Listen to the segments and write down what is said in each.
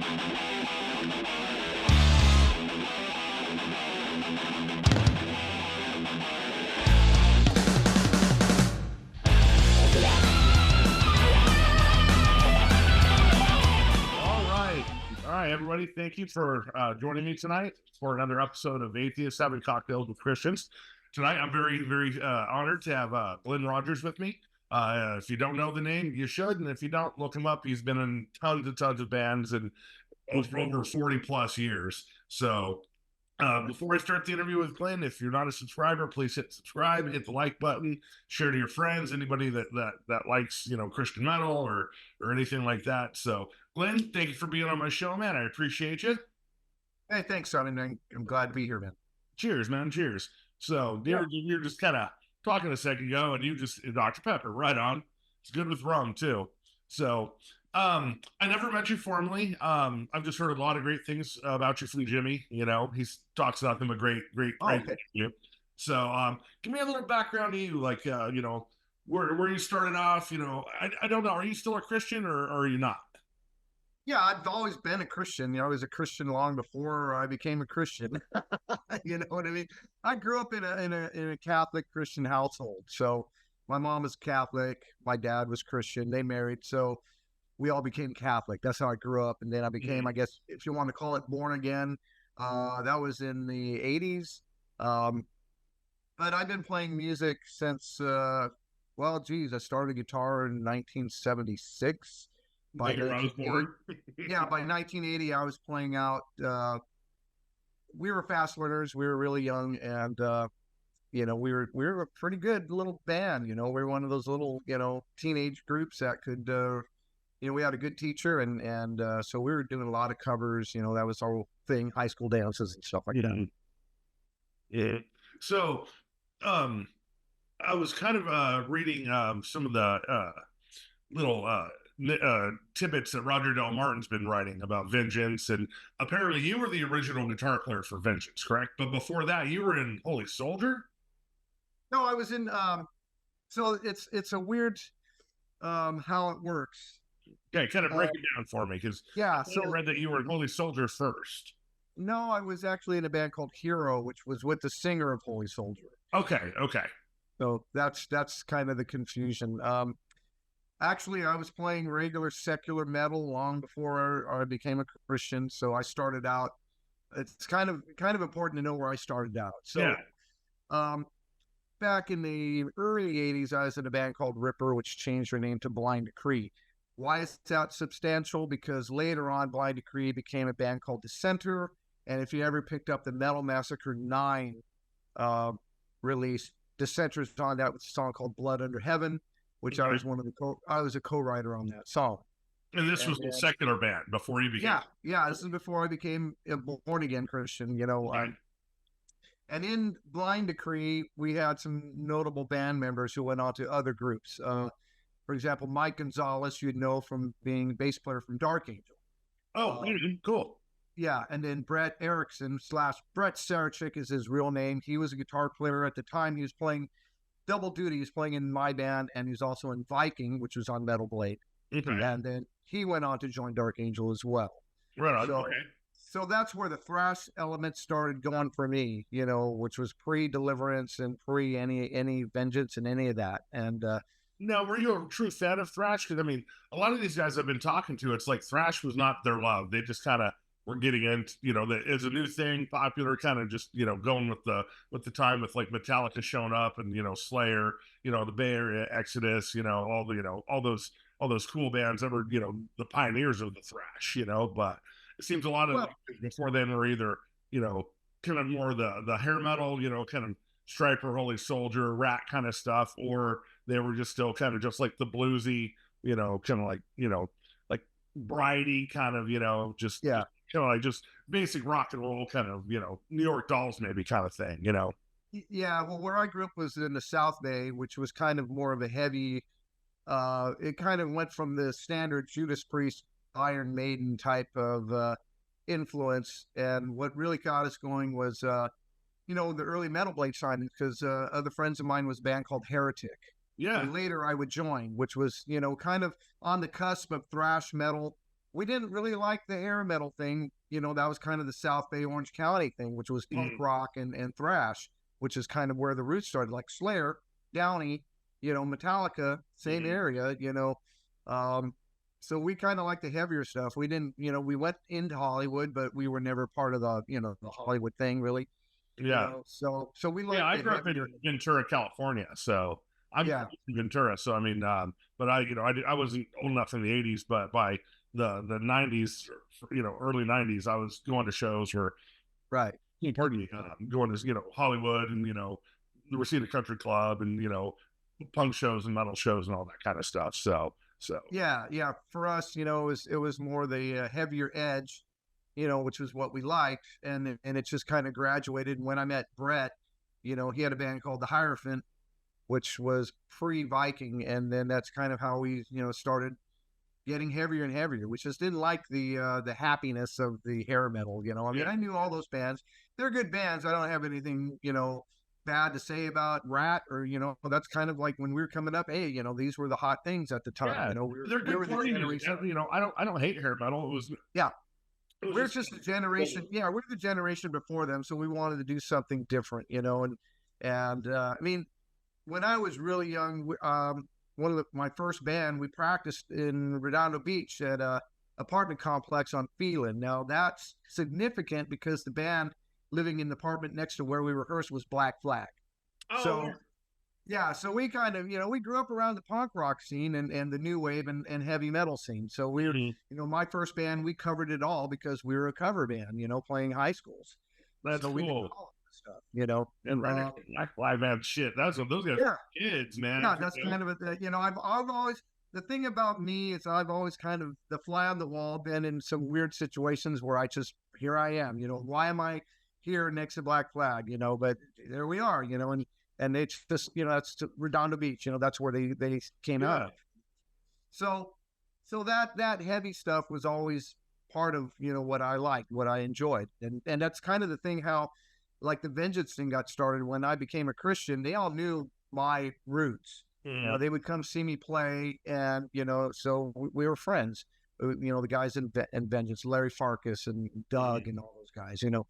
All right, everybody. Thank you for joining me tonight for another episode of Atheists Having Cocktails with Christians. Tonight, I'm very, very honored to have Glenn Rogers with me. If you don't know the name, you should. And if you don't, look him up. He's been in tons and tons of bands and for over 40 plus years. So before I start the interview with Glenn, if you're not a subscriber, please hit subscribe, hit the like button, share to your friends, anybody that likes, Christian metal or anything like that. So Glenn, thank you for being on my show, man. I appreciate you. Hey, thanks, Simon. I'm glad to be here, man. Cheers, man. Cheers. So you're just kind of talking a second ago, and you just Dr. Pepper, right on. It's good with rum too. So I never met you formally. I've just heard a lot of great things about you from Jimmy. He talks about them a great you. So give me a little background to you, like where you started off. I don't know. Are you still a Christian or are you not? Yeah, I've always been a Christian. I was a Christian long before I became a Christian. You know what I mean? I grew up in a Catholic Christian household. So my mom was Catholic, my dad was Christian. They married, so we all became Catholic. That's how I grew up. And then I became, I guess, if you want to call it, born again. That was in the 80s. But I've been playing music since, I started guitar in 1976. By 1980, I was playing out. We were fast learners. We were really young, and we were a pretty good little band. We were one of those little teenage groups that could. We had a good teacher, and so we were doing a lot of covers. That was our thing, high school dances and stuff like that. Yeah. So, I was kind of reading some of the little tidbits that Roger Del Martin's been writing about Vengeance, and apparently you were the original guitar player for Vengeance, correct? But before that, you were in Holy Soldier. No, I was in. So it's a weird how it works. Okay, kind of break it down for me, because I read that you were in Holy Soldier first. No, I was actually in a band called Hero, which was with the singer of Holy Soldier. Okay. So that's kind of the confusion. Actually, I was playing regular secular metal long before I became a Christian. So I started out. It's kind of important to know where I started out. So, back in the early '80s, I was in a band called Ripper, which changed their name to Blind Decree. Why is that substantial? Because later on, Blind Decree became a band called Dissenter. And if you ever picked up the Metal Massacre 9 release, Dissenter's on that with a song called Blood Under Heaven, which I was I was a co-writer on that song. And this was a secular band before you became. Yeah. This is before I became a born again Christian. Right. And in Blind Decree, we had some notable band members who went on to other groups. For example, Mike Gonzalez, you'd know from being bass player from Dark Angel. Oh, cool. Yeah, and then Brett Erickson / Brett Sarachik is his real name. He was a guitar player at the time. He was playing double duty. He was playing in my band, and he was also in Viking, which was on Metal Blade. Okay. And then he went on to join Dark Angel as well. Right on. So that's where the thrash element started going for me, which was pre-Deliverance and pre any Vengeance and any of that. And now, were you a true fan of thrash? Because a lot of these guys I've been talking to, it's like thrash was not their love. They just kind of were getting into, it's a new thing, popular, kind of just, going with the time, with like Metallica showing up and, Slayer, the Bay Area Exodus, all those cool bands that were, the pioneers of the thrash, but it seems a lot of before then were either, kind of more the hair metal, kind of Striper, Holy Soldier, Rat kind of stuff, or they were just still kind of just like the bluesy, kind of like, like bridey kind of, just like just basic rock and roll kind of, New York Dolls maybe kind of thing, Yeah, well, where I grew up was in the South Bay, which was kind of more of a heavy, it kind of went from the standard Judas Priest, Iron Maiden type of influence. And what really got us going was, the early Metal Blade signings, because other friends of mine was a band called Heretic. Yeah. And later I would join, which was, kind of on the cusp of thrash metal, we didn't really like the hair metal thing. You know, that was kind of the South Bay, Orange County thing, which was punk rock and thrash, which is kind of where the roots started, like Slayer, Downey, you know, Metallica, same area, you know. So we kind of like the heavier stuff. We didn't, you know, we went into Hollywood, but we were never part of the, you know, the Hollywood thing really. You Yeah. know, so we like Yeah, I the grew up in heavier. Ventura, California, so I'm Yeah, from Ventura. So I mean, but I wasn't old enough in the '80s, but by the '90s, you know, early '90s, I was going to shows or, right. pardon me, going to, you know, Hollywood and, you know, the Reseda Country Club and, you know, punk shows and metal shows and all that kind of stuff. So Yeah, yeah. For us, you know, it was more the heavier edge, you know, which was what we liked, and it just kind of graduated. And when I met Brett, you know, he had a band called the Hierophant, which was pre-Viking, and then that's kind of how we, you know, started getting heavier and heavier. We just didn't like the happiness of the hair metal, you know. I mean, yeah, I knew all those bands; they're good bands. I don't have anything, you know, bad to say about Rat, or you know, that's kind of like when we were coming up. Hey, you know, these were the hot things at the time. yeah, You know, they're we good were the party music. generation. You know, I don't hate hair metal. Yeah, It was we're just just a generation. Yeah, we're the generation before them, so we wanted to do something different, you know. And I mean, when I was really young, one of my first band, we practiced in Redondo Beach at a apartment complex on Phelan. Now that's significant because the band living in the apartment next to where we rehearsed was Black Flag. oh So yeah, so we kind of, you know, we grew up around the punk rock scene and the new wave and heavy metal scene. So we were, mhm. you know, my first band, we covered it all because we were a cover band, you know, playing high schools. That's So we did cool. all of the stuff, you know. And Uh, Black Lives Matter shit. That's what those guys yeah, were kids, man. yeah, that's kind of a, you know, I've always, the thing about me is I've always kind of the fly on the wall, been in some weird situations where I just, here I am, you know, why am I here next to Black Flag, you know, but there we are, you know, and it's just, you know, that's Redondo Beach, you know, that's where they came out Yeah. of. So, so that heavy stuff was always part of, you know, what I liked, what I enjoyed. And that's kind of the thing how, like the Vengeance thing got started when I became a Christian. They all knew my roots. You know, Mhm. they would come see me play, and you know, so we were friends. You know, the guys in Vengeance, Larry Farkas and Doug Mhm. and all those guys. You know,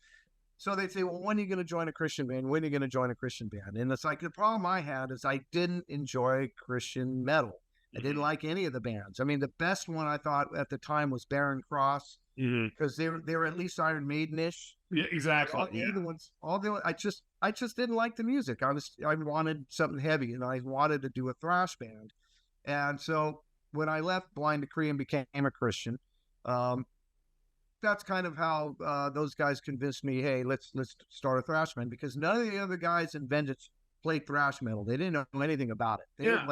so they'd say, "Well, when are you going to join a Christian band? When are you going to join a Christian band?" And it's like the problem I had is I didn't enjoy Christian metal. I didn't Mhm. like any of the bands. I mean, the best one I thought at the time was Barren Cross Mhm. because they were at least Iron Maidenish. Yeah, But exactly. all the Yeah. other ones, I just didn't like the music. I wanted something heavy, and I wanted to do a thrash band. And so when I left Blind Decree and became a Christian, um, that's kind of how those guys convinced me. Hey, let's start a thrash band because none of the other guys in Vengeance played thrash metal. They didn't know anything about it. Yeah.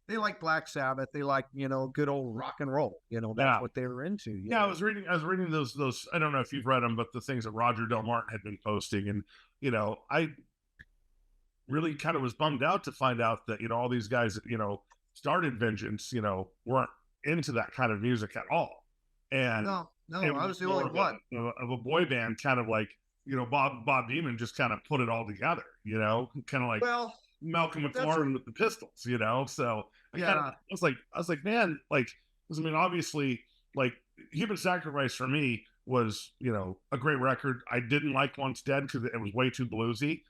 They like Black Sabbath. They like, you know, good old rock and roll. You know, that's Yeah. what they were into. You Yeah, know, I was reading those. I don't know if you've read them, but the things that Roger Del Martin had been posting, and you know, I really kind of was bummed out to find out that, you know, all these guys that, you know, started Vengeance, you know, weren't into that kind of music at all, and no, it I was was the more only one. of a boy band, kind of like, you know, Bob Beamon just kind of put it all together, you know, kind of like Well, Malcolm that's McLaren with the Pistols, you know. So yeah, I was like, man, like, 'cause, I mean, obviously, like, Human Sacrifice for me was, you know, a great record. I didn't like Once Dead because it was way too bluesy,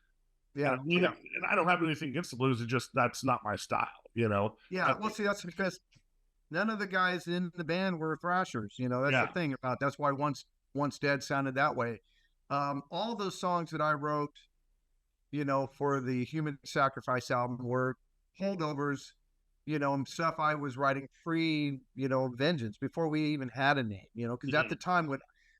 and yeah, and I don't have anything against the blues. It just that's not my style, you know. I yeah. Well, think, see, that's because none of the guys in the band were thrashers. You know, that's the yeah, thing about that's why Once Dead sounded that way. All those songs that I wrote, you know, for the Human Sacrifice album were holdovers, you know, and stuff I was writing free, you know, Vengeance before we even had a name, you know, because at mhm, the time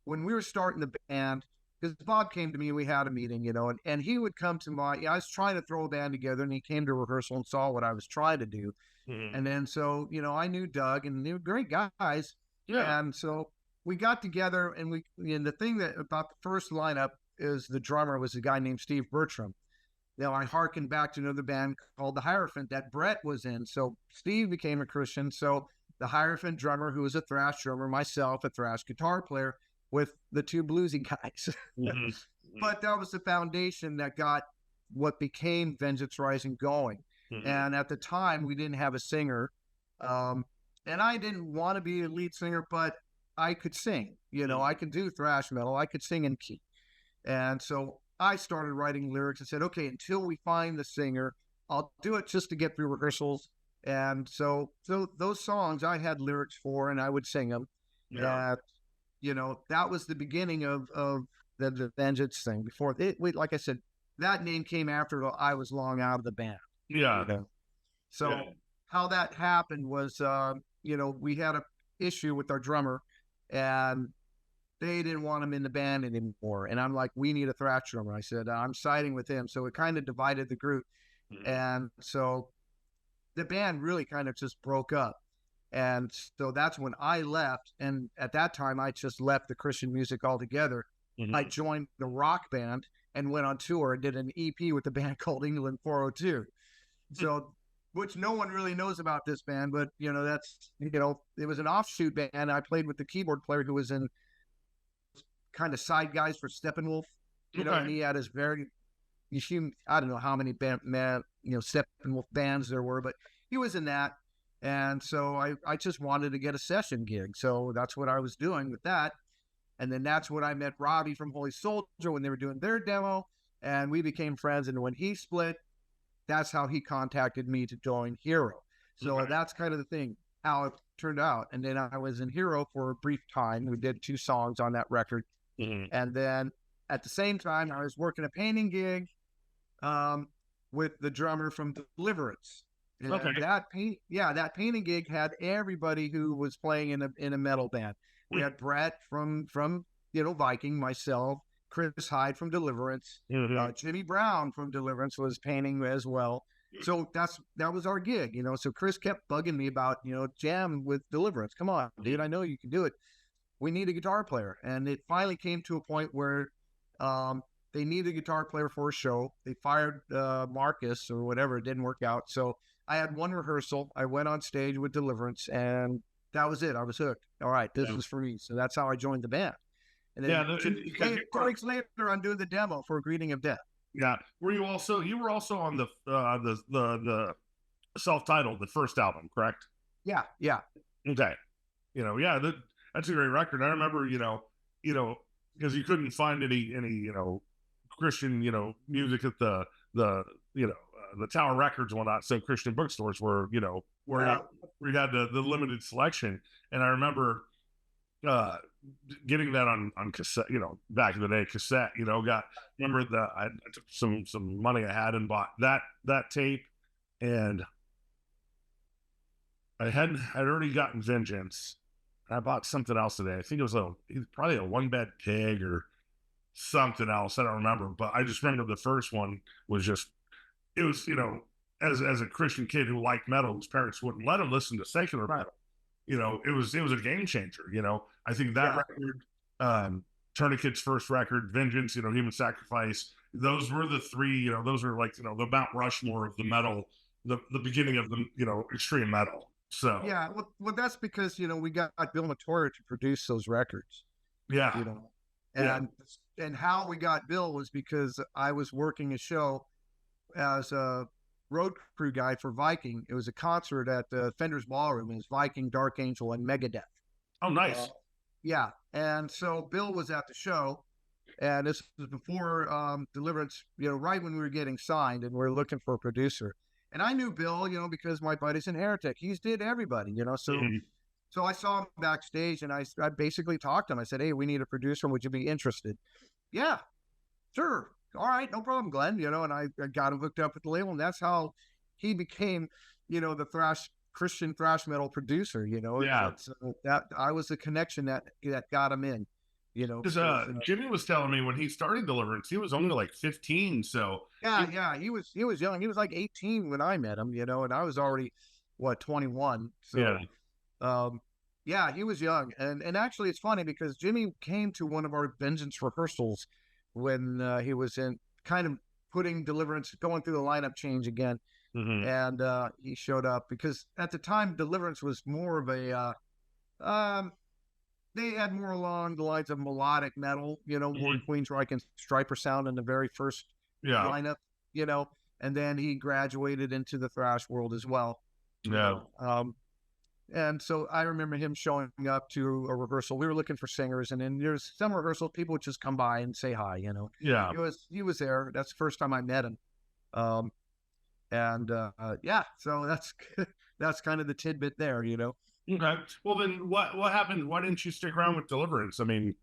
when we were starting the band, because Bob came to me, we had a meeting, you know, and he would come to I was trying to throw a band together, and he came to rehearsal and saw what I was trying to do. mhm. And then so, you know, I knew Doug and they were great guys. Yeah, And so we got together and the thing that about the first lineup is the drummer was a guy named Steve Bertram. Now I harkened back to another band called the Hierophant that Brett was in. So Steve became a Christian. So the Hierophant drummer, who was a thrash drummer, myself, a thrash guitar player, with the two bluesy guys. mhm, But that was the foundation that got what became Vengeance Rising going. mhm, And at the time, we didn't have a singer. Um, and I didn't want to be a lead singer, but I could sing. I could do thrash metal. I could sing in key. And so I started writing lyrics and said, okay, until we find the singer, I'll do it just to get through rehearsals. And so those songs I had lyrics for, and I would sing them. Yeah. That was the beginning of the Vengeance thing. Before it, like I said, that name came after I was long out of the band. Yeah. So how that happened was, we had a issue with our drummer, and they didn't want him in the band anymore. And I'm like, we need a thrash drummer. I said, I'm siding with him. So it kind of divided the group. And so the band really kind of just broke up. And so that's when I left. And at that time, I just left the Christian music altogether. I joined the rock band and went on tour and did an EP with the band called England 402. So, which no one really knows about this band, but that's, it was an offshoot band. I played with the keyboard player who was in kind of side guys for Steppenwolf, and he had his I don't know how many Steppenwolf bands there were, but he was in that. And so I just wanted to get a session gig. So that's what I was doing with that. And then that's when I met Robbie from Holy Soldier when they were doing their demo, and we became friends. And when he split, that's how he contacted me to join Hero. So that's kind of the thing, how it turned out. And then I was in Hero for a brief time. We did 2 songs on that record. And then at the same time, I was working a painting gig with the drummer from Deliverance. And that painting gig had everybody who was playing in a metal band. We had Brett from Viking, myself, Chris Hyde from Deliverance, Jimmy Brown from Deliverance was painting as well. So that was our gig, So Chris kept bugging me about, jam with Deliverance. Come on, dude, I know you can do it. We need a guitar player. And it finally came to a point where they needed a guitar player for a show. They fired Marcus or whatever. It didn't work out. So I had one rehearsal. I went on stage with Deliverance, and that was it. I was hooked. All right, this was for me. So that's how I joined the band. And then 2 weeks later, I'm doing the demo for Greeting of Death. Yeah. You were also on the self-titled, the first album, correct? Yeah. Okay. That's a great record. I remember, because you couldn't find any Christian, music at the Tower Records and whatnot. So Christian bookstores were, where we had the limited selection. And I remember getting that on cassette, back in the day, cassette, remember that I took some money I had and bought that tape, and I'd already gotten Vengeance. I bought something else today. I think it was probably a One Bed Pig or something else. I don't remember, but I just remember the first one was just, it was, as a Christian kid who liked metal, his parents wouldn't let him listen to secular metal. It was a game changer. I think that record, Tourniquet's first record, Vengeance, Human Sacrifice, those were the 3, those were like, the Mount Rushmore of the metal, the beginning of the, extreme metal. So yeah, well, that's because we got Bill Matoyer to produce those records. Yeah, and how we got Bill was because I was working a show as a road crew guy for Viking. It was a concert at Fender's Ballroom. It was Viking, Dark Angel, and Megadeth. Oh, nice. Yeah, and so Bill was at the show, and this was before Deliverance. Right when we were getting signed, and we were looking for a producer. And I knew Bill, because my buddy's in Heretic. He's did everybody, so so I saw him backstage, and I basically talked to him. I said, hey, we need a producer. Would you be interested? Yeah, sure. All right, no problem, Glenn. And I got him hooked up with the label, and that's how he became, the Christian thrash metal producer. Yeah. That I was the connection that got him in. Because Jimmy was telling me when he started Deliverance, he was only like 15. So yeah, he was young. He was like 18 when I met him, and I was already 21. So yeah, he was young. And actually it's funny because Jimmy came to one of our Vengeance rehearsals when he was in kind of putting Deliverance, going through the lineup change again. And he showed up because at the time Deliverance was more of a they had more along the lines of melodic metal, more Queensryche and Striper sound in the very first lineup, and then he graduated into the thrash world as well. Yeah. And so I remember him showing up to a rehearsal. We were looking for singers, and then there's some rehearsal, people would just come by and say hi, you know. Yeah. He was there. That's the first time I met him. Um, and yeah, so that's kind of the tidbit there, you know. Okay. Well, then what happened? Why didn't you stick around with Deliverance? I mean,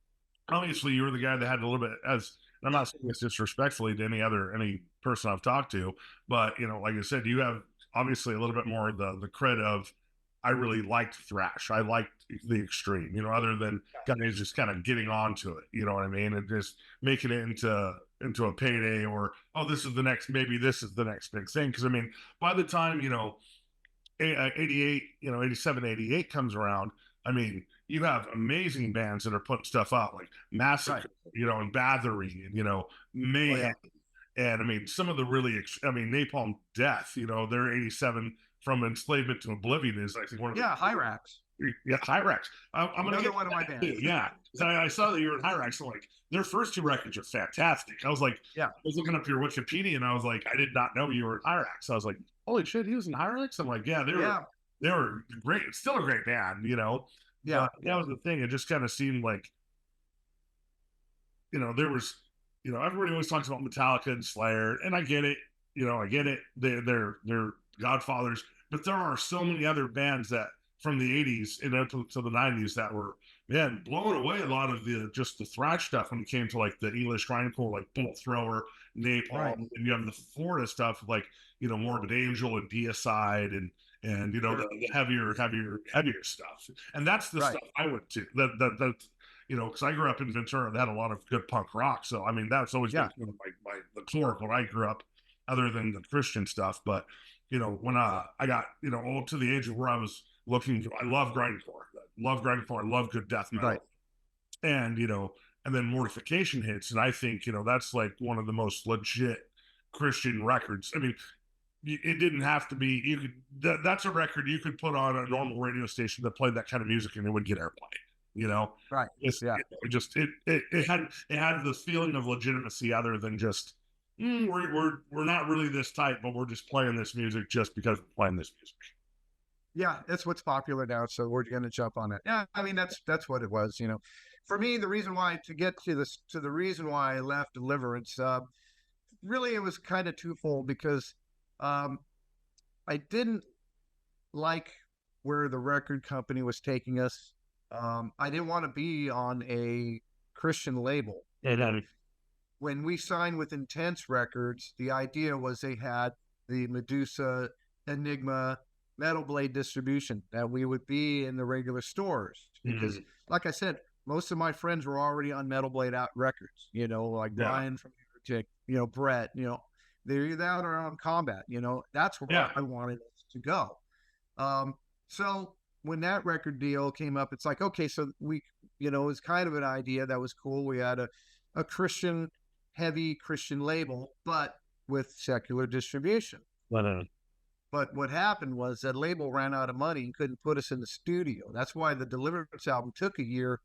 obviously you were the guy that had a little bit as. I'm not saying this disrespectfully to any person I've talked to, but you know, like I said, you have obviously a little bit more of the credit of. I really liked thrash. I liked the extreme, you know, other than guys just kind of getting onto it, you know what I mean, and just making it into a payday, or oh, maybe this is the next big thing. Because I mean, by the time, you know, 88, you know, 87, 88 comes around, I mean, you have amazing bands that are putting stuff out like Massacre, Right. you know, and Bathory, and, you know, Mayhem. Oh, And I mean, some of the really, I mean, Napalm Death, you know, they're 87 from Enslavement to Oblivion is, I think, one of yeah. the, Hyrax. yeah, Hyrax. I'm going to Another get one of my bands. yeah. So I saw that you were in Hyrax. So like, their first two records are fantastic. I was like, Yeah. I was looking up your Wikipedia and I was like, I did not know you were in Hyrax. So I was like, holy shit, he was in Hyrax? I'm like, yeah, they were great. It's still a great band, you know. Yeah. But that was the thing. It just kind of seemed like, you know, there was, you know, everybody always talks about Metallica and Slayer, and I get it. You know, I get it. They're godfathers, but there are so many other bands that from the '80s and into to the '90s that were, man, blowing away a lot of the thrash stuff when it came to like the English grindcore, like Bullet Thrower, Napalm, Right. and you have the Florida stuff like, you know, Morbid Angel and Deicide, and you know, the heavier stuff, and that's the Right. stuff I went to. That you know, because I grew up in Ventura that had a lot of good punk rock. So I mean, that's always been Yeah. kind of the core of when I grew up, other than the Christian stuff. But you know, when I got, you know, old to the age of where I was looking, I love grindcore, I love good death metal, Right. and you know, and then Mortification hits, and I think, you know, that's like one of the most legit Christian records. I mean, it didn't have to be. You could that's a record you could put on a normal radio station that played that kind of music and it would get airplay. You know, Right. Yeah. it had this feeling of legitimacy other than just we're not really this tight, but we're just playing this music just because we're playing this music. Yeah, that's what's popular now, so we're going to jump on it. Yeah, I mean that's what it was, you know. For me, the reason why to get to this to the reason why I left Deliverance, really it was kind of twofold because um, I didn't like where the record company was taking us. I didn't want to be on a Christian label. And When we signed with Intense Records, the idea was they had the Medusa, Enigma, Metal Blade distribution, that we would be in the regular stores because, like I said, most of my friends were already on Metal Blade out records. You know, like Brian from Heretic, you know, Brett. You know, they're either out or on Combat. You know, that's where I wanted us to go. So when that record deal came up, it's like, okay, so we, you know, it was kind of an idea that was cool. We had a Christian, heavy Christian label, but with secular distribution. But what happened was that label ran out of money and couldn't put us in the studio. That's why the Deliverance album took a year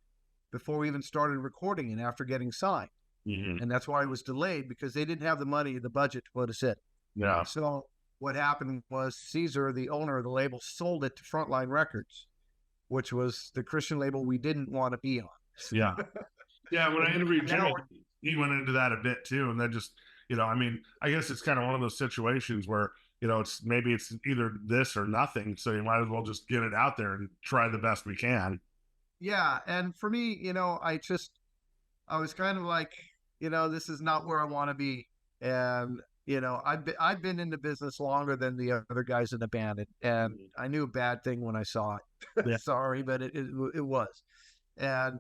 before we even started recording it after getting signed. And that's why it was delayed, because they didn't have the money, the budget to put us in. Yeah. So what happened was Caesar, the owner of the label, sold it to Frontline Records, which was the Christian label we didn't want to be on. Yeah. Yeah. When I interviewed Jimmy, he went into that a bit too. And then just, you know, I mean, I guess it's kind of one of those situations where, you know, it's either this or nothing. So you might as well just get it out there and try the best we can. Yeah. And for me, you know, I was kind of like, you know, this is not where I want to be. And, you know, I've been in the business longer than the other guys in the band. And I knew a bad thing when I saw it. Yeah. Sorry, but it was. And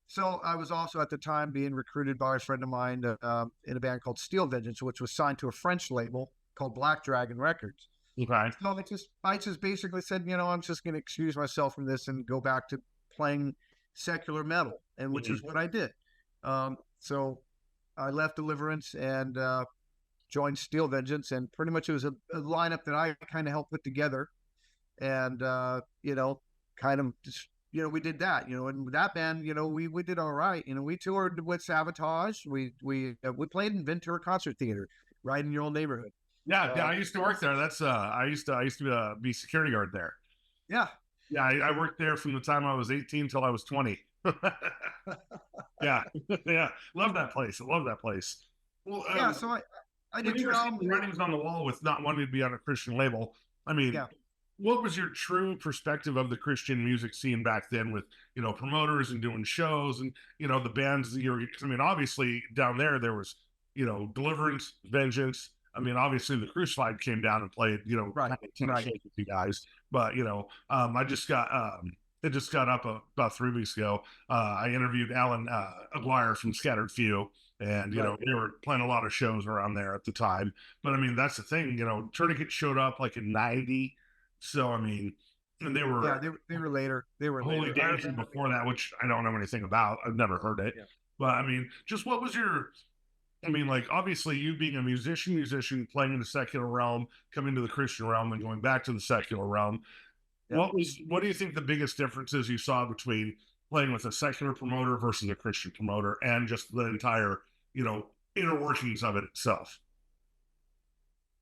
so I was also at the time being recruited by a friend of mine in a band called Steel Vengeance, which was signed to a French label called Black Dragon Records. Okay. So I just basically said, you know, I'm just going to excuse myself from this and go back to playing secular metal, and which is what I did. So I left Deliverance and joined Steel Vengeance, and pretty much it was a lineup that I kind of helped put together, and you know, kind of just, you know, we did that, you know, and that band, you know, we did all right. You know, we toured with Sabotage. We played in Ventura Concert Theater, right in your old neighborhood. Yeah, I used to work there. That's I used to be security guard there. Yeah. Yeah, I worked there from the time I was 18 till I was 20. Yeah, yeah, love that place. I love that place. Well, Yeah, so I when did you two were seeing albums. the writings on the wall with not wanting to be on a Christian label, I mean, Yeah, what was your true perspective of the Christian music scene back then with, promoters and doing shows and, the bands that you were, I mean, obviously down there was, Deliverance, Vengeance. I mean, obviously the Crucified came down and played, right, kind of 10 right. shows with you guys. But, it just got up about 3 weeks ago. I interviewed Alan Aguirre from Scattered Few, and Right. they were playing a lot of shows around there at the time. But I mean, that's the thing. Tourniquet showed up like in '90, so I mean, and they Yeah, were they were later. They were Holy later. I Danger remember. before that, which I don't know anything about. I've never heard it. Yeah, But I mean, just what was your? I mean, like obviously you being a musician playing in the secular realm, coming to the Christian realm, and going back to the secular realm. yeah. What do you think the biggest differences you saw between playing with a secular promoter versus a Christian promoter, and just the entire inner workings of it itself?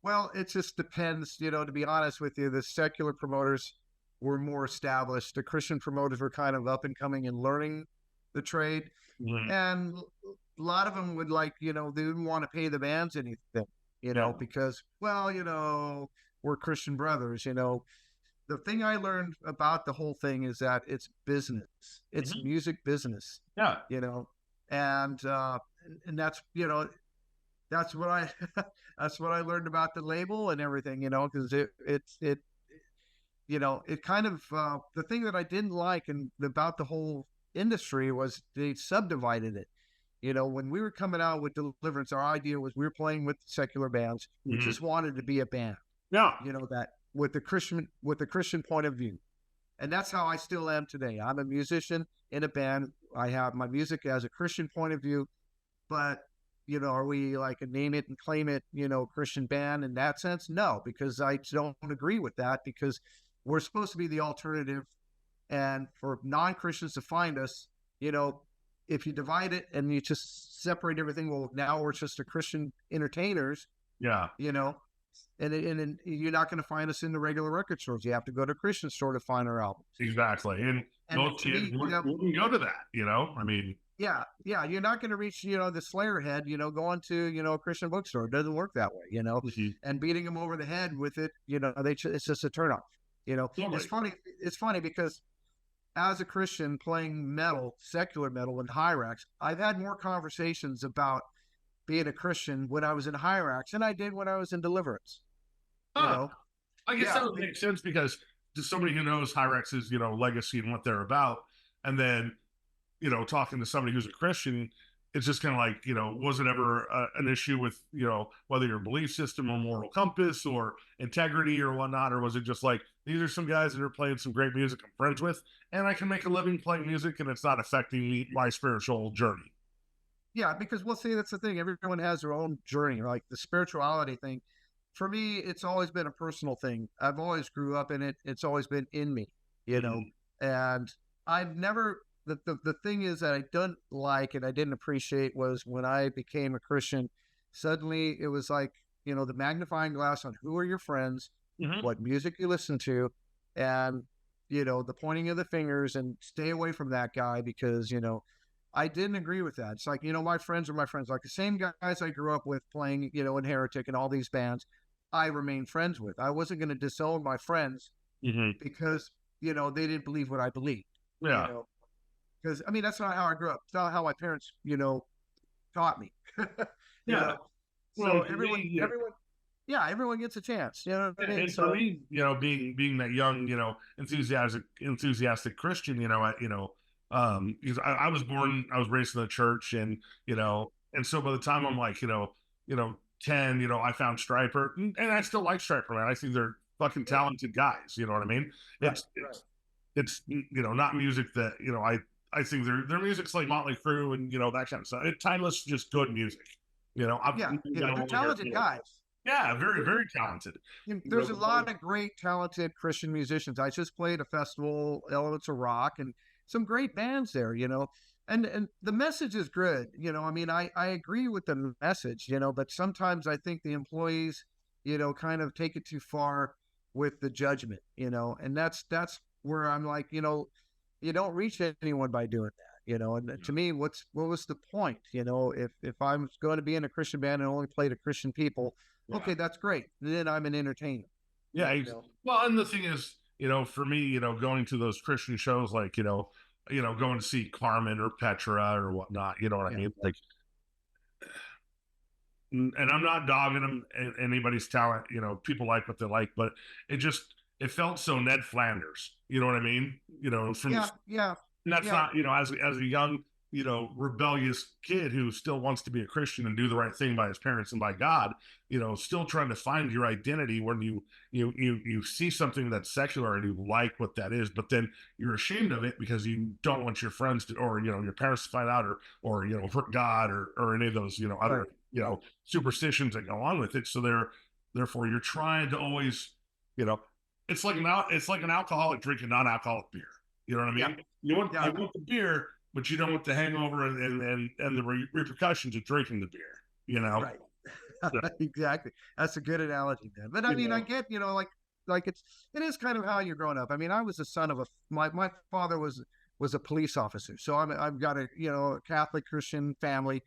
Well, it just depends. To be honest with you, the secular promoters were more established. The Christian promoters were kind of up and coming and learning the trade. Mhm. And a lot of them would they didn't want to pay the bands anything, Yeah. because, well, we're Christian brothers. The thing I learned about the whole thing is that it's business. It's Mhm. music business, Yeah. you know, and that's that's what I that's what I learned about the label and everything, because it kind of the thing that I didn't like and about the whole industry was they subdivided it. When we were coming out with Deliverance, our idea was we were playing with secular bands. We Mhm. just wanted to be a band, Yeah. that with the Christian point of view. And that's how I still am today. I'm a musician in a band. I have my music as a Christian point of view, but are we like a name it and claim it, Christian band in that sense? No, because I don't agree with that, because we're supposed to be the alternative. And for non-Christians to find us, if you divide it and you just separate everything, well, now we're just a Christian entertainers, Yeah. you know, and you're not going to find us in the regular record stores. You have to go to a Christian store to find our albums. Exactly. And And most to kids me, wouldn't go to that. I mean, yeah, you're not going to reach, the Slayer head, going to, a Christian bookstore. It doesn't work that way, mhm. and beating them over the head with it, it's just a turnoff. It's Totally. funny. It's funny because as a Christian playing metal, secular metal in Hyrax, I've had more conversations about being a Christian when I was in Hyrax than I did when I was in Deliverance. You Huh. know, I guess yeah, that would make sense because to somebody who knows Hyrex's, legacy and what they're about, and then, talking to somebody who's a Christian, it's just kind of like, was it ever an issue with, whether your belief system or moral compass or integrity or whatnot, or was it just like, these are some guys that are playing some great music I'm friends with, and I can make a living playing music and it's not affecting my spiritual journey? yeah, because we'll see, that's the thing. Everyone has their own journey, like the spirituality thing. For me, it's always been a personal thing. I've always grew up in it. It's always been in me, Mhm. and I've never, the thing is that I don't like and I didn't appreciate was when I became a Christian, suddenly it was like, the magnifying glass on who are your friends, Mhm. what music you listen to, and, the pointing of the fingers, and stay away from that guy because, I didn't agree with that. It's like, my friends are my friends. Like the same guys I grew up with playing, in Heretic and all these bands, I remain friends with. I wasn't going to disown my friends Mhm. because, they didn't believe what I believed, you Yeah. know, because I mean, that's not how I grew up. It's not how my parents, taught me, you Yeah. know. Well, So for me, yeah, everyone gets a chance. You know what I mean? and for So me, being that young, enthusiastic Christian, because I was born, I was raised in the church, and and so by the time I'm like, 10, I found Striper, and I still like Striper, man. I think they're fucking yeah, talented guys. You know what I mean? right, It's right. not music that I think their music's like Motley Crue and that kind of stuff. It's timeless, just good music. I'm Yeah, yeah, gonna they're only hear, talented guys. yeah, very There- very talented. There's a lot of great, talented Christian musicians. I just played a festival, Elements of Rock, and some great bands there. And the message is good. I mean, I agree with the message. But sometimes I think the employees, kind of take it too far with the judgment. And that's where I'm like, you don't reach anyone by doing that, and to me, what was the point? If I'm going to be in a Christian band and only play to Christian people, Yeah. okay, that's great. Then I'm an entertainer. Yeah. You know? Well, and the thing is, for me, going to those Christian shows, like, going to see Carmen or Petra or whatnot, you know what I Yeah. mean? Like, and I'm not dogging them anybody's talent. People like what they like, but it felt so Ned Flanders. You know what I mean? From Yeah. Yeah. and that's Yeah. not, as a young, rebellious kid who still wants to be a Christian and do the right thing by his parents and by God, still trying to find your identity when you see something that's secular and you like what that is, but then you're ashamed of it because you don't want your friends to, or your parents to find out, or hurt God, or any of those Right. other superstitions that go on with it. So therefore you're trying to always, you know, it's like an alcoholic drinking non-alcoholic beer. You know what I Yeah. mean? You want Yeah. the beer, but you don't want the hangover and the repercussions of drinking the beer. Right. So, Exactly. That's a good analogy, man. But I you mean, I know, get, like it is kind of how you're growing up. I mean, I was the son of my father was a police officer. So I've got a Catholic Christian family.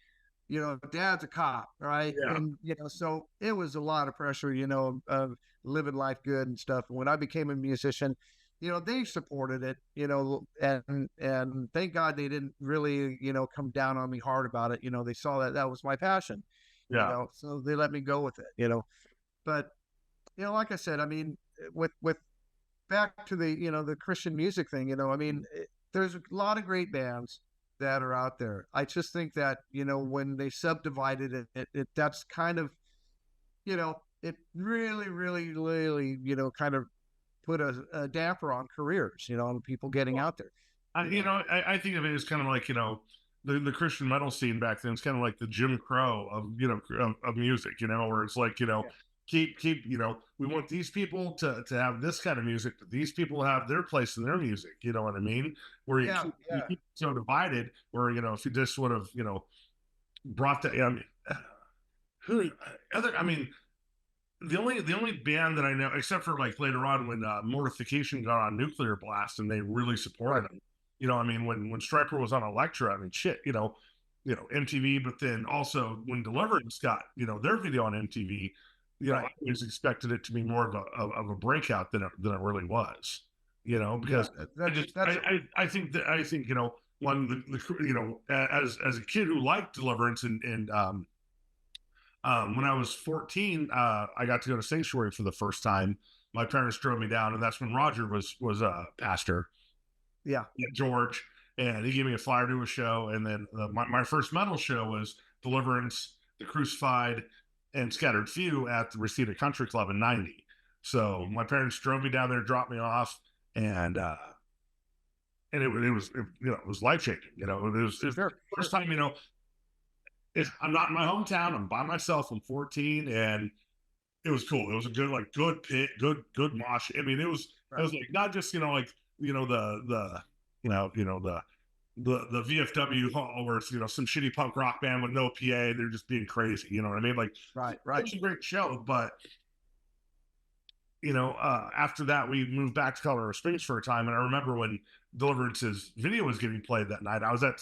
Dad's a cop, right? yeah, And so it was a lot of pressure, of living life good and stuff. And when I became a musician, they supported it, and thank God they didn't really, come down on me hard about it. They saw that was my passion, yeah. so they let me go with it. But like I said, I mean, with back to the Christian music thing, I mean, there's a lot of great bands that are out there. I just think that when they subdivided it that's kind of it really, really, really kind of put a damper on careers, on people getting out there. I, You know, I think of it as kind of like, the Christian metal scene back then. It's kind of like the Jim Crow of music, where it's like, yeah, keep, we want these people to have this kind of music, but these people have their place in their music. You know what I mean? Where yeah, you yeah, keep so divided, where, if you just sort of, brought that, I mean, who other, I mean, the only band that I know, except for like later on when Mortification got on Nuclear Blast and they really supported right, them. I mean, when Striper was on Elektra, I mean, shit, MTV, but then also when Deliverance got their video on MTV, I right, always expected it to be more of a breakout than it really was. yeah. Because I That's just I think one as a kid who liked Deliverance and when I was 14, I got to go to Sanctuary for the first time. My parents drove me down, and that's when Roger was a pastor, yeah, George, and he gave me a flyer to a show. And then my first metal show was Deliverance, The Crucified, and Scattered Few at the Reseda Country Club in '90. So my parents drove me down there, dropped me off, and it was life changing. It was the sure, first sure, time. I'm not in my hometown. I'm by myself. I'm 14, and it was cool. It was a good pit, good mosh. I mean, it right, was like not just like the the VFW hall where it's some shitty punk rock band with no PA. They're just being crazy. You know what I mean? Like right, it right, was a great show, but after that, we moved back to Colorado Springs for a time. And I remember when Deliverance's video was getting played that night, I was at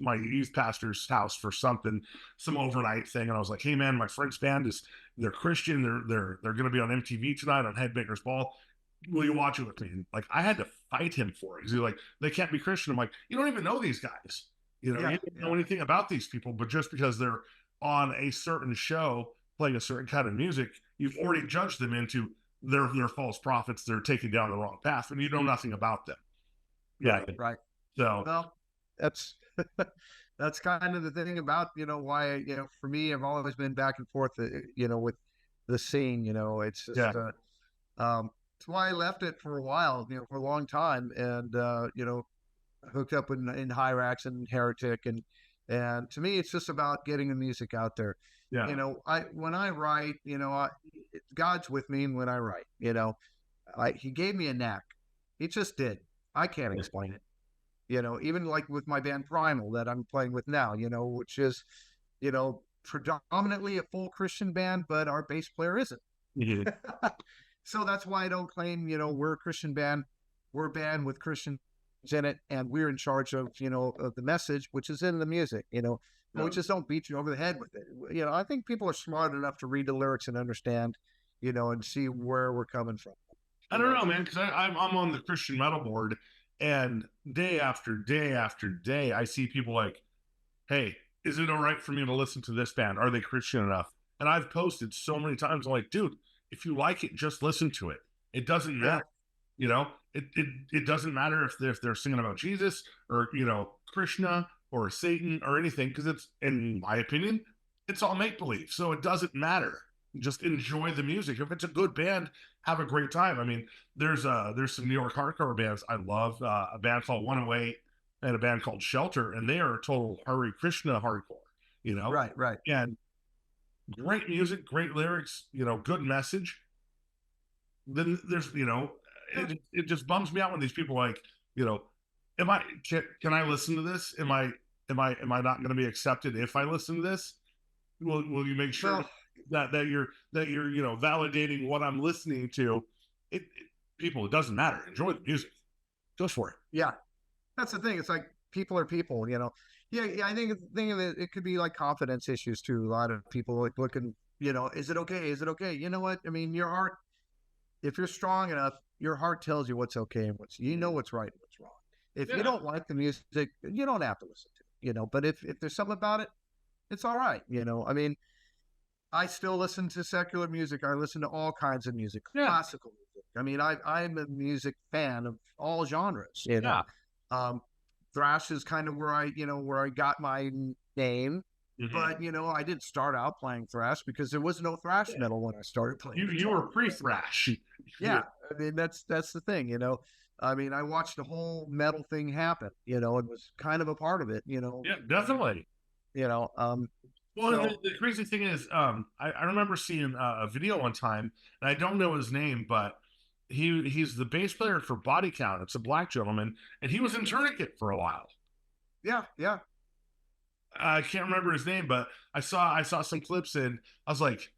my youth pastor's house for some overnight thing. And I was like, hey, man, my friend's band they're Christian. They're going to be on MTV tonight on Headbangers Ball. Will you watch it with me? And like, I had to fight him for it. He's like, they can't be Christian. I'm like, you don't even know these guys. You yeah, don't yeah, know anything about these people, but just because they're on a certain show playing a certain kind of music, you've already judged them into they're false prophets. They're taking down the wrong path, and you know nothing about them. Yeah. right, right. So Well, that's that's kind of the thing about why for me I've always been back and forth with the scene. It's yeah, just it's why I left it for a while, for a long time, and hooked up in Hyrax and Heretic, and to me it's just about getting the music out there. yeah, I when I write, God's with me when I write. He gave me a knack. He just did. I can't explain it. Even like with my band Primal that I'm playing with now, which is, predominantly a full Christian band, but our bass player isn't. mhm, So that's why I don't claim, we're a Christian band. we're a band with Christians in it, and we're in charge of, of the message, which is in the music, but we just don't beat you over the head with it. I think people are smart enough to read the lyrics and understand, and see where we're coming from. I don't know, man, because I'm on the Christian metal board, and day after day after day, I see people like, hey, is it all right for me to listen to this band? Are they Christian enough? And I've posted so many times, I'm like, dude, if you like it, just listen to it. It doesn't matter. It doesn't matter if they're singing about Jesus or, Krishna or Satan or anything, because it's, in my opinion, it's all make believe. So it doesn't matter. Just enjoy the music. If it's a good band, have a great time. I mean, there's some New York hardcore bands I love. A band called 108 and a band called Shelter, and they are total Hare Krishna hardcore. Right. And great music, great lyrics, good message. Then there's, it just bums me out when these people are like, can I listen to this? Am I not going to be accepted if I listen to this? Will you make sure that you're validating what I'm listening to? People, it doesn't matter. Enjoy the music. Go for it. Yeah, that's the thing. It's like people are people. Yeah. I think it could be like confidence issues too. A lot of people like looking. Is it okay? Is it okay? You know what? I mean, your heart. If you're strong enough, your heart tells you what's okay and what's right and what's wrong. If you don't like the music, you don't have to listen to it. But if there's something about it, it's all right. I mean, I still listen to secular music. I listen to all kinds of music, classical music. I mean, I'm a music fan of all genres. Thrash is kind of where I got my name. Mm-hmm. But I didn't start out playing thrash because there was no thrash metal when I started playing. You were pre-thrash. Yeah, I mean that's the thing. I mean, I watched the whole metal thing happen. And was kind of a part of it. Yeah, definitely. Well, the crazy thing is, I remember seeing a video one time, and I don't know his name, but he's the bass player for Body Count. It's a black gentleman, and he was in Tourniquet for a while. Yeah. I can't remember his name, but I saw some clips, and I was like,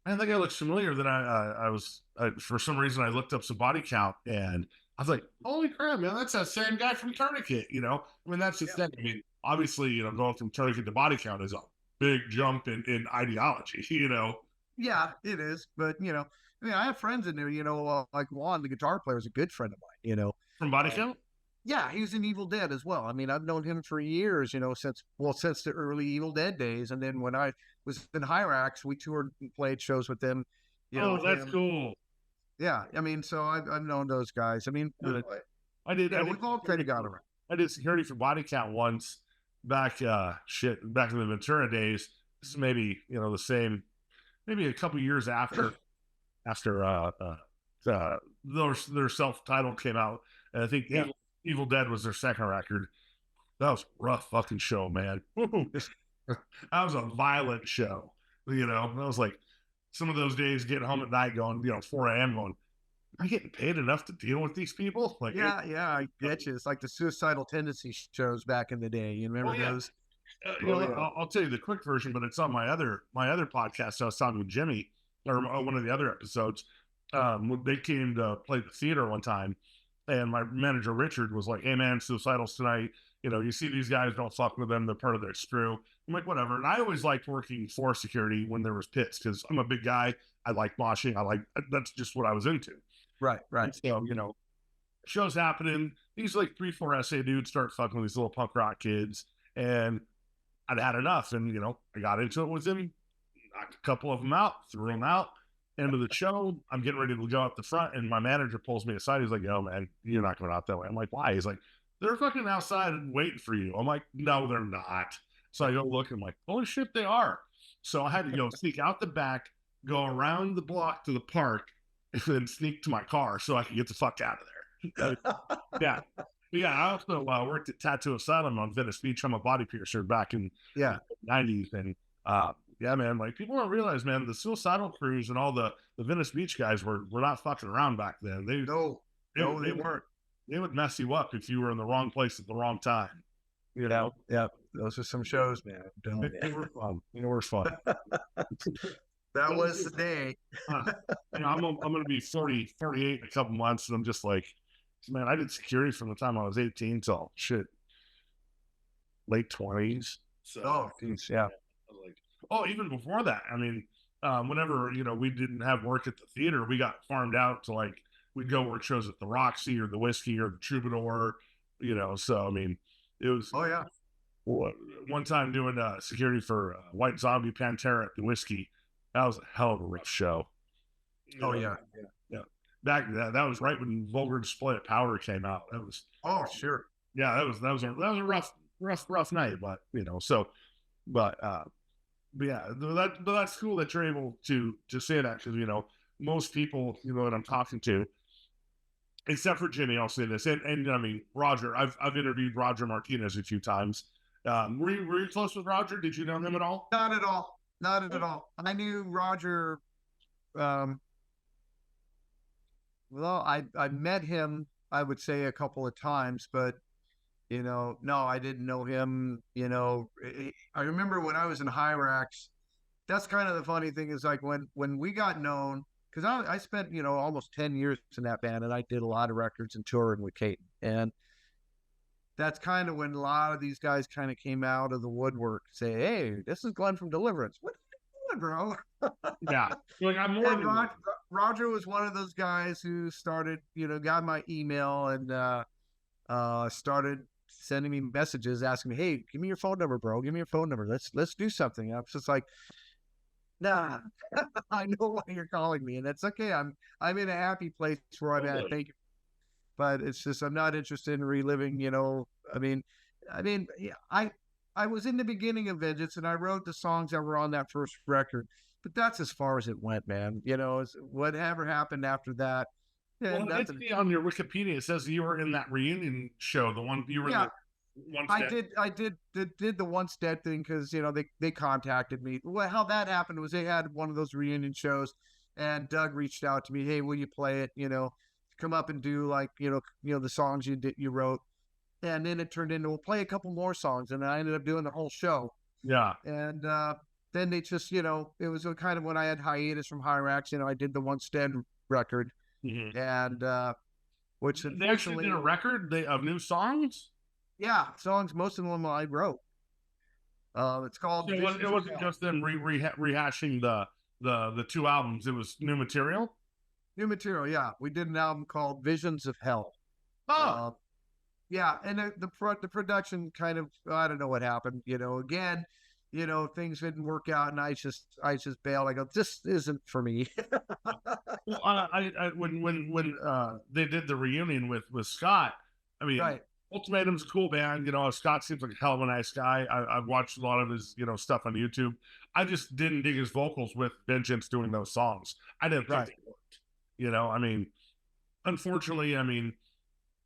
I think I looked familiar. Then I was for some reason I looked up some Body Count, and I was like, holy crap, man, that's that same guy from Tourniquet. I mean, that's the thing. I mean, obviously, going from Tourniquet to Body Count is a big jump in ideology. Yeah, it is. But I mean, I have friends in there. Like Juan, the guitar player, is a good friend of mine. From Body Count. Yeah, he was in Evil Dead as well. I mean, I've known him for years, since the early Evil Dead days. And then when I was in Hyrax, we toured and played shows with them. That's cool. Yeah, I mean, so I've known those guys. I mean, I did. We've all kind of got around. I did security for Body Count once back in the Ventura days. This is maybe, the same, maybe a couple years after their self-titled came out. And I think Evil Dead was their second record. That was a rough fucking show, man. That was a violent show. That was like some of those days getting home at night going, 4 a.m. going, am I getting paid enough to deal with these people? Like, yeah, I get you. It's like the Suicidal Tendency shows back in the day. You remember those? I'll tell you the quick version, but it's on my other podcast. I was talking with Jimmy, or one of the other episodes. When they came to play the theater one time, and my manager Richard was like, "Hey man, Suicidals tonight. You see these guys, don't fuck with them. They're part of their crew." I'm like, whatever. And I always liked working for security when there was pits because I'm a big guy. I like moshing. That's just what I was into. Right. And so shows happening. These like 3-4 SA dudes start fucking with these little punk rock kids, and I'd had enough. And I got into it with him, knocked a couple of them out, threw them out. End of the show, I'm getting ready to go out the front, and my manager pulls me aside. He's like, "Yo, man, you're not going out that way." I'm like, "Why?" He's like, "They're fucking outside waiting for you." I'm like, "No, they're not." So I go look, and I'm like, "Holy shit, they are." So I had to go sneak out the back, go around the block to the park, and then sneak to my car so I could get the fuck out of there. Yeah. I also worked at Tattoo Asylum on Venice Beach. I'm a body piercer back in the 90s, and yeah, man, like people don't realize, man, the Suicidal crews and all the Venice Beach guys were not fucking around back then. They weren't. They would mess you up if you were in the wrong place at the wrong time. Yeah, those are some shows, man. They were fun. It was fun. That was the day. I'm going to be 48 in a couple months, and I'm just like, Man, I did security from the time I was 18 till shit late 20s. So Oh, geez, yeah. I was like, oh, even before that, I mean, whenever we didn't have work at the theater, we got farmed out to like we'd go work shows at the Roxy or the Whiskey or the Troubadour, So I mean, it was Oh, yeah. one time doing security for White Zombie Pantera at the Whiskey. That was a hell of a rough show. Oh, yeah. Yeah. Back that was right when Vulgar Display of Power came out. That was Oh, sure. yeah, that was a rough night, but but yeah, but that's cool that you're able to say that because most people that I'm talking to, except for Jimmy, I'll say this, and I mean Roger. I've interviewed Roger Martinez a few times. Were you close with Roger? Did you know him at all? Not at all. Not at all. I knew Roger. Um, well, I met him, I would say, a couple of times, but no, I didn't know him. I remember when I was in Hyrax. That's kind of the funny thing is like when we got known, because I spent almost 10 years in that band, and I did a lot of records and touring with Kate, and that's kind of when a lot of these guys kind of came out of the woodwork, say, "Hey, this is Glenn from Deliverance. What are you doing, bro?" Yeah, like I'm more than Roger was one of those guys who started, got my email and started sending me messages asking me, "Hey, give me your phone number, bro. Give me your phone number. Let's do something." And I was just like, "Nah, I know why you're calling me, and that's okay. I'm in a happy place where I'm at. Thank you, but it's just I'm not interested in reliving. Yeah, I was in the beginning of Vengeance, and I wrote the songs that were on that first record, but that's as far as it went, man. Whatever happened after that. Yeah, well, it's on your Wikipedia. It says you were in that reunion show, the one you were in the Once Dead. I did the Once Dead thing because they contacted me. Well, how that happened was they had one of those reunion shows, and Doug reached out to me. Hey, will you play it? Come up and do like the songs you wrote, and then it turned into we'll play a couple more songs, and I ended up doing the whole show. Yeah, and then they just it was kind of when I had hiatus from Hyrax. I did the Once Dead record, and which they actually did a record of new songs. Yeah, songs. Most of them I wrote. It's called. So it wasn't just them rehashing the two albums. It was new material. New material. Yeah, we did an album called Visions of Hell. Oh, yeah, and the production kind of I don't know what happened. Again, things didn't work out, and I just bailed. I go, this isn't for me. Well, when they did the reunion with Scott, I mean. Right. Ultimatum's a cool band. Scott seems like a hell of a nice guy. I've watched a lot of his, stuff on YouTube. I just didn't dig his vocals with Vengeance doing those songs. I didn't think they worked. I mean, unfortunately,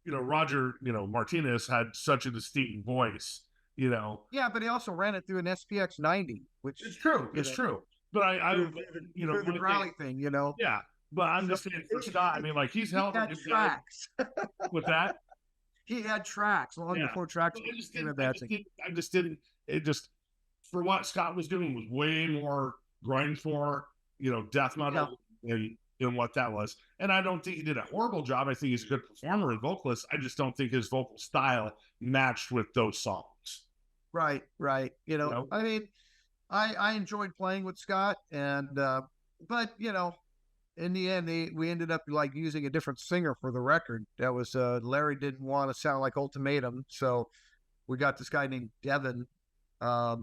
Roger, Martinez had such a distinct voice, Yeah, but he also ran it through an SPX 90, which it's true. It's true. But I the rally thing, Yeah, but I'm just saying for Scott. I mean, like he's held tracks with that. He had tracks long before tracks. I just didn't. It just for what Scott was doing was way more grindcore, death metal than what that was. And I don't think he did a horrible job. I think he's a good performer and vocalist. I just don't think his vocal style matched with those songs. Right. I mean, I enjoyed playing with Scott, and but in the end, we ended up like using a different singer for the record. That was Larry didn't want to sound like Ultimatum, so we got this guy named Devin. I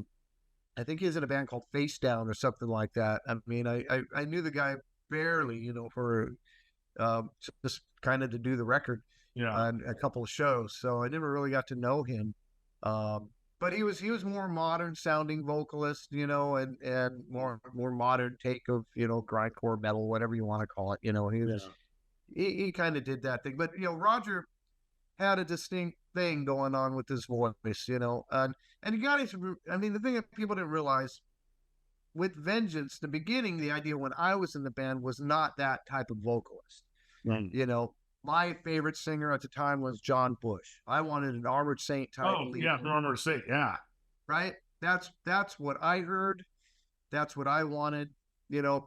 think he's in a band called Face Down or something like that. I mean, I knew the guy barely, for just kind of to do the record on a couple of shows, so I never really got to know him. But he was more modern sounding vocalist, and more modern take of grindcore metal, whatever you want to call it. He kind of did that thing. But Roger had a distinct thing going on with his voice, and you got to. I mean, the thing that people didn't realize with Vengeance, the beginning, the idea when I was in the band was not that type of vocalist. My favorite singer at the time was John Bush. I wanted an Armored Saint type. Oh, yeah, Armored Saint, yeah. Right? That's what I heard. That's what I wanted, and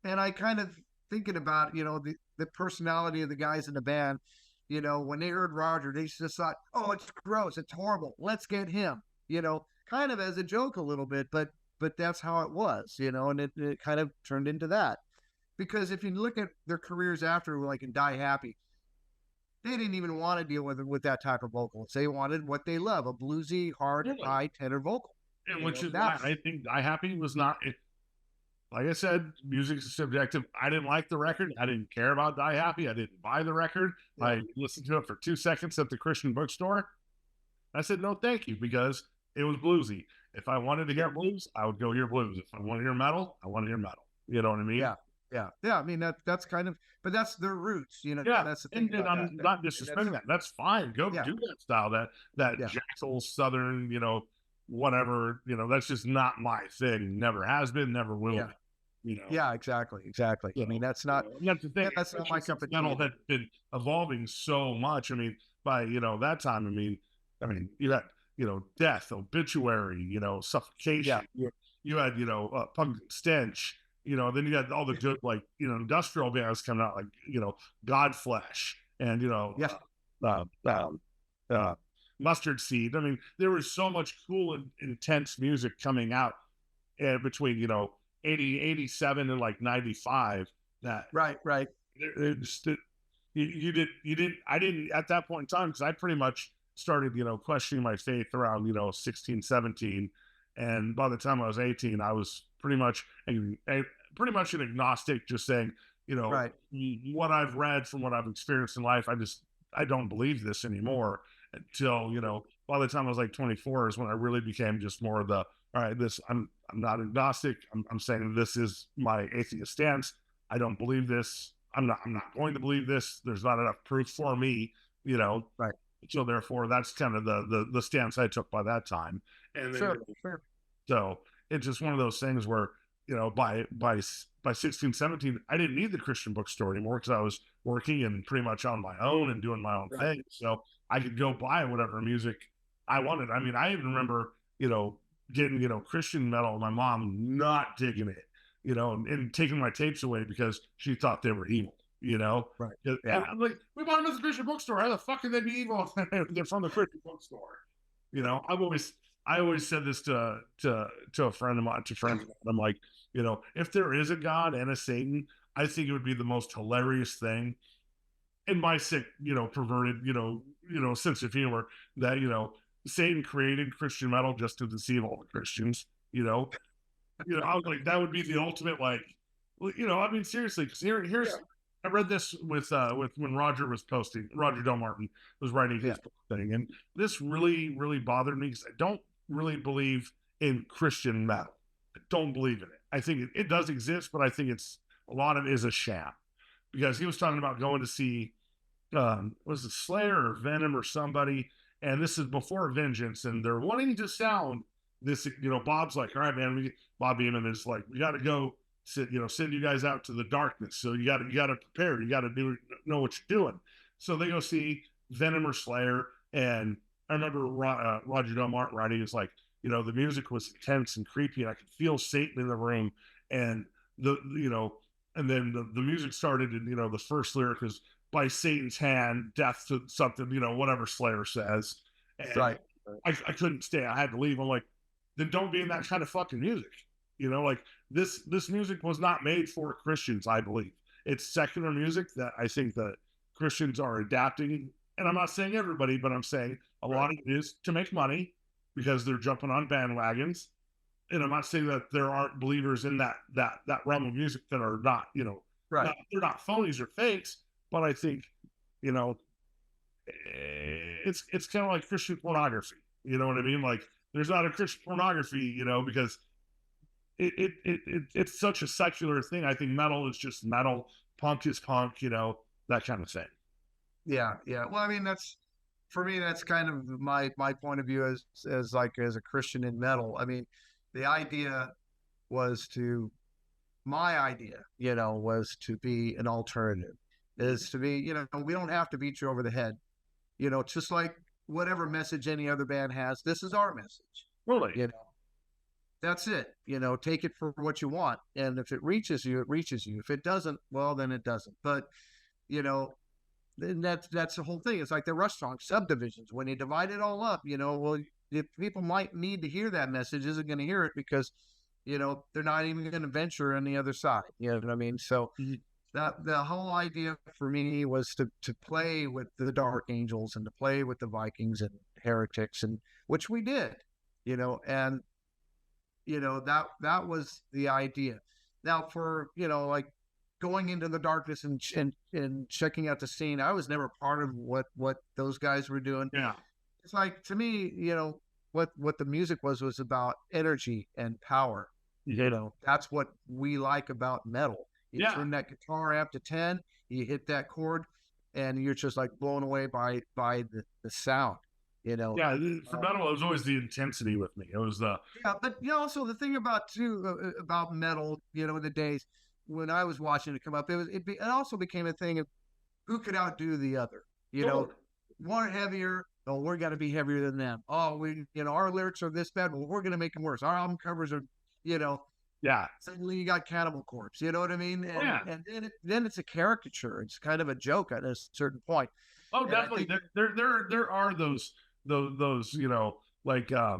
I kind of thinking about, the personality of the guys in the band. You know, when they heard Roger, they just thought, oh, it's gross, it's horrible, let's get him. You know, kind of as a joke a little bit, but that's how it was. You know, and it kind of turned into that. Because if you look at their careers after, like in Die Happy, they didn't even want to deal with that type of vocals. They wanted what they love, a bluesy, hard, Really. high tenor vocal. And You which know, is why I think I Happy was not. Like I said, music is subjective. I didn't like the record. I didn't care about Die Happy. I didn't buy the record. yeah, I listened to it for 2 seconds at the Christian bookstore. I said no, thank you, because it was bluesy. If I wanted to hear blues, I would go hear blues. If I want to hear metal, I want to hear metal. You know what I mean? yeah, yeah. I mean that's kind of, but that's their roots. You know, Yeah, that's the thing and about I'm that. not disrespecting that. That's fine. Go Yeah, do that style. That yeah, jackal southern, whatever. That's just not my thing. Never has been. Never will yeah, be. yeah. Exactly. I mean, that's not That's the thing. that's not my cup of Metal tea. had been evolving so much. I mean, by that time, I mean, you had death, obituary, Yeah, suffocation. You had punk stench. Then you had all the good like industrial bands coming out like Godflesh and yes, Mustard Seed. I mean, there was so much cool and intense music coming out between 87 and like 95 that right. you didn't I didn't at that point in time, because I pretty much started questioning my faith around 16 17, and by the time I was 18 I was pretty much an agnostic, just saying Right. what I've read from what I've experienced in life, I don't believe this anymore, until by the time I was like 24 is when I really became just more of the, all right, this I'm not agnostic. I'm saying this is my atheist stance. I don't believe this. I'm not going to believe this. There's not enough proof for me, you know. Right. So therefore, that's kind of the stance I took by that time. And then, Sure. so it's just one of those things where by 16, 17, I didn't need the Christian bookstore anymore, because I was working and pretty much on my own and doing my own thing. So I could go buy whatever music I wanted. I mean, I even remember getting Christian metal, my mom not digging it, and taking my tapes away because she thought they were evil. Right. And Yeah. I'm like, we bought them at the Christian bookstore. How the fuck can they be evil if they're from the Christian bookstore? I always said this to a friend of mine, to friends. I'm like, if there is a God and a Satan, I think it would be the most hilarious thing, in my sick, perverted, sense of humor, that Satan created Christian metal just to deceive all the Christians. I was like, that would be the ultimate, like, I mean, seriously, because here's. Yeah. I read this with when Roger Del Martin was writing his book thing, and this really, really bothered me, because I don't really believe in Christian metal. I don't believe in it. I think it does exist, but I think a lot of it is a sham, because he was talking about going to see was it Slayer or Venom or somebody, and this is before Vengeance, and they're wanting to sound this. Bob's like, all right, man, Bob Eamon is like, we got to go send you guys out to the darkness, so you got to prepare, you got to know what you're doing. So they go see Venom or Slayer, and I remember Roger Del Martin writing, is like, the music was intense and creepy, and I could feel Satan in the room, and and then the music started, and the first lyric is, by Satan's hand, death to something, whatever Slayer says. And Right. I couldn't stay. I had to leave. I'm like, then don't be in that kind of fucking music. Like this music was not made for Christians, I believe. It's secular music that I think that Christians are adapting. And I'm not saying everybody, but I'm saying a lot of it is to make money, because they're jumping on bandwagons. And I'm not saying that there aren't believers in that realm of music that are not, Right. they're not phonies or fakes, but I think, it's kind of like Christian pornography. You know what I mean? Like, there's not a Christian pornography, because it's such a secular thing. I think metal is just metal, punk is punk, that kind of thing. Yeah. Well, I mean, for me, that's kind of my point of view as a Christian in metal. I mean, the idea was my idea, was to be an alternative, is to be, we don't have to beat you over the head, just like whatever message any other band has. This is our message. Really? That's it. Take it for what you want. And if it reaches you, it reaches you. If it doesn't, well, then it doesn't. But, and that's the whole thing. It's like the Rush song subdivisions. When you divide it all up, well, if people might need to hear that message, isn't going to hear it because, they're not even going to venture on the other side. You know what I mean? So that the whole idea for me was to play with the Dark Angels and to play with the Vikings and Heretics, and which we did, and that was the idea. Now for like going into the darkness and checking out the scene, I was never part of what those guys were doing. Yeah. It's like, to me, what the music was about energy and power. That's what we like about metal. You turn that guitar amp to 10, you hit that chord, and you're just like blown away by the sound. Yeah, for metal, it was always the intensity with me. It was the but also the thing about about metal, in the days when I was watching it come up, it also became a thing of who could outdo the other. One heavier. Oh, we're gonna be heavier than them. Oh, our lyrics are this bad. Well, we're gonna make them worse. Our album covers are, yeah. Suddenly you got Cannibal Corpse. You know what I mean? And then it's a caricature. It's kind of a joke at a certain point. Oh, and definitely. There are those like I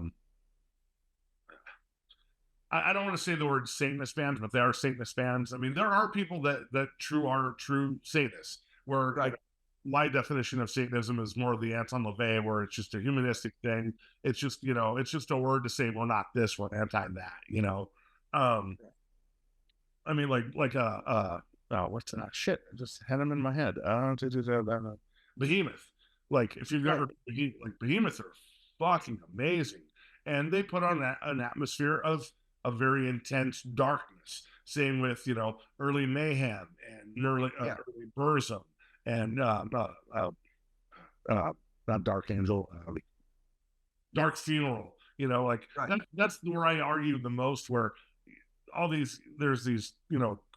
don't want to say the word Satanist bands, but they are Satanist bands. I mean, there are people that are true Satanists, where right. My definition of Satanism is more the Anton LaVey, where it's just a humanistic thing. It's just, it's just a word to say we're not this, we're anti that, I mean, what's that? Shit, I just had them in my head. Behemoth. Like, if you've ever, Behemoth are fucking amazing. And they put on an atmosphere of a very intense darkness. Same with, early Mayhem and early Burzum and not Dark Angel, Dark Funeral. That's where I argue the most, where there's these,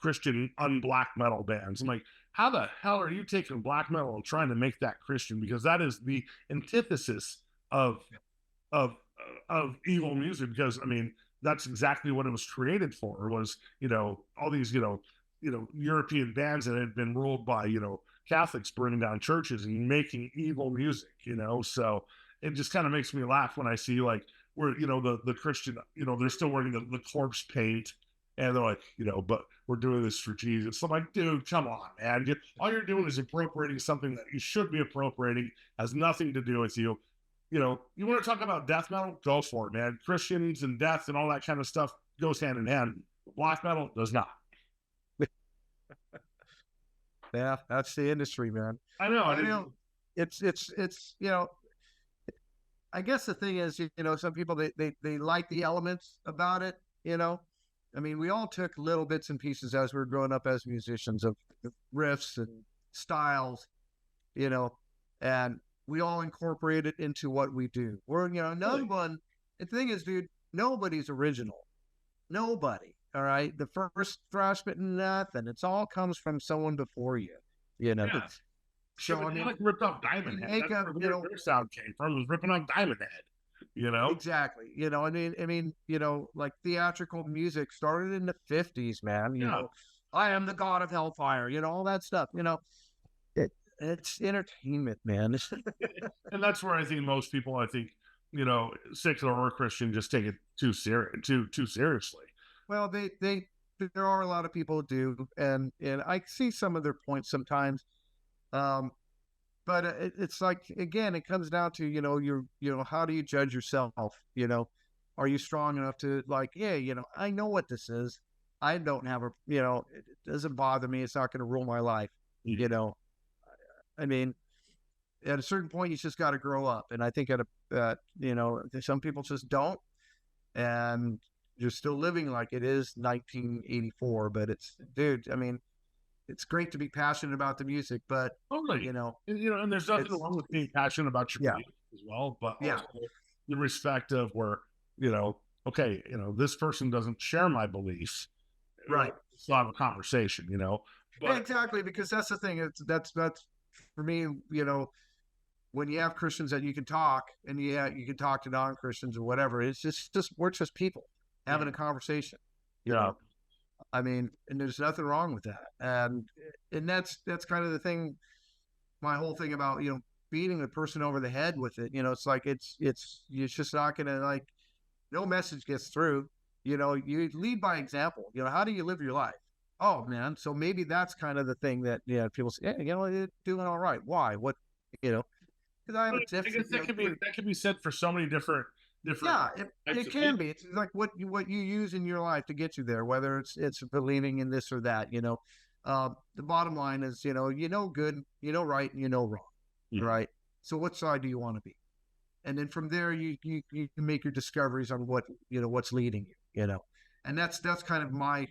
Christian unblack metal bands. I'm like, how the hell are you taking black metal and trying to make that Christian? Because that is the antithesis of evil music. Because I mean, that's exactly what it was created for. Was all these European bands that had been ruled by Catholics burning down churches and making evil music. So it just kind of makes me laugh when I see like where the Christian they're still wearing the corpse paint. And they're like, but we're doing this for Jesus. So I'm like, dude, come on, man. All you're doing is appropriating something that you should be appropriating, has nothing to do with you. You want to talk about death metal? Go for it, man. Christians and death and all that kind of stuff goes hand in hand. Black metal does not. Yeah, that's the industry, man. I know. It's I guess the thing is, some people, they like the elements about it, I mean, we all took little bits and pieces as we were growing up as musicians of riffs and styles, and we all incorporate it into what we do. We're, no one, the thing is, dude, nobody's original. Nobody. All right. The first thrash bit, nothing. It's all comes from someone before you, Yeah. So, I mean, like ripped off Diamond Head. That's where their sound came from, was ripping off Diamond Head. Exactly. I mean, like theatrical music started in the 50s, man. I am the god of hellfire, all that stuff. It's entertainment, man. And that's where I think most people, secular or Christian, just take it too seriously. Well, there are a lot of people who do, and I see some of their points sometimes. But it's like, again, it comes down to, how do you judge yourself? Are you strong enough to like, I know what this is. I don't have it doesn't bother me. It's not going to rule my life. I mean, at a certain point, you just got to grow up. And I think some people just don't. And you're still living like it is 1984, but dude, I mean, it's great to be passionate about the music, but totally. And there's nothing wrong with being passionate about your music as well, but also the respect of where, okay, this person doesn't share my beliefs, right? Still have a conversation, But, exactly, because that's the thing. That's for me, when you have Christians that you can talk, and you can talk to non-Christians or whatever. It's just we're just people having a conversation, I mean, and there's nothing wrong with that. And that's kind of the thing, my whole thing about, beating the person over the head with it. It's like, it's just not going to, like, no message gets through. You lead by example. How do you live your life? Oh man. So maybe that's kind of the thing that, people say, hey, you're doing all right. Why? What, you know, because I have But a I different, guess that could be said for so many different yeah, types it of can people. be. It's like what you use in your life to get you there, whether it's believing in this or that. The bottom line is, good, right, and wrong, Yeah. right? So what side do you want to be? And then from there, you can make your discoveries on what's leading you. And that's kind of my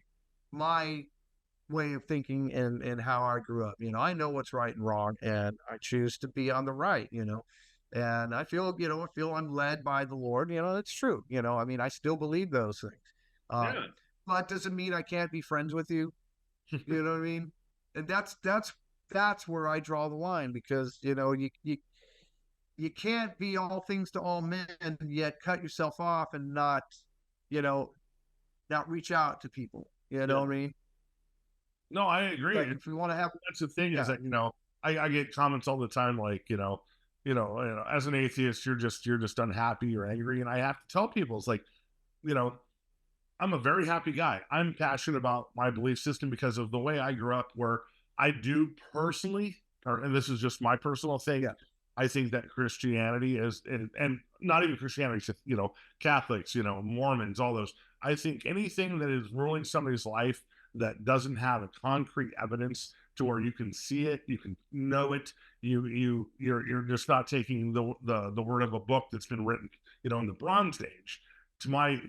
way of thinking and how I grew up. I know what's right and wrong, and I choose to be on the right. And I feel, I'm led by the Lord. It's true. I mean, I still believe those things. Yeah. But doesn't mean I can't be friends with you. You know what I mean? And that's where I draw the line, because you can't be all things to all men and yet cut yourself off and you know, not reach out to people. You know Yeah. what I mean? No, I agree. Like, if we want to have, That's the thing is yeah, that I get comments all the time like as an atheist you're just unhappy or angry, and I have to tell people it's like you know I'm a very happy guy. I'm passionate about my belief system because of the way I grew up, where I do personally, and this is just my personal thing. yeah, I think that Christianity is, and not even Christianity, just, Catholics, Mormons, all those. I think anything that is ruling somebody's life that doesn't have a concrete evidence to where you can see it, you can know it, you're just not taking the word of a book that's been written, in the Bronze Age. To my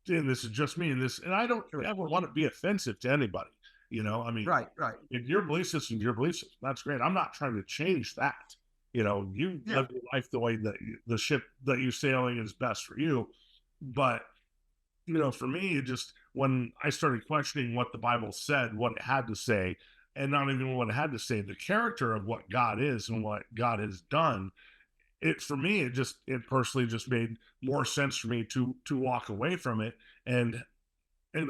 and this is just me, and I don't sure. ever want to be offensive to anybody. I mean, Right, right. if your belief system, your belief system, that's great. I'm not trying to change that. You Yeah, live your life the way that the ship that you're sailing is best for you. But for me, it just when I started questioning what the Bible said, what it had to say, and not even what it had to say, the character of what God is and what God has done, it for me it personally just made more sense for me to walk away from it. And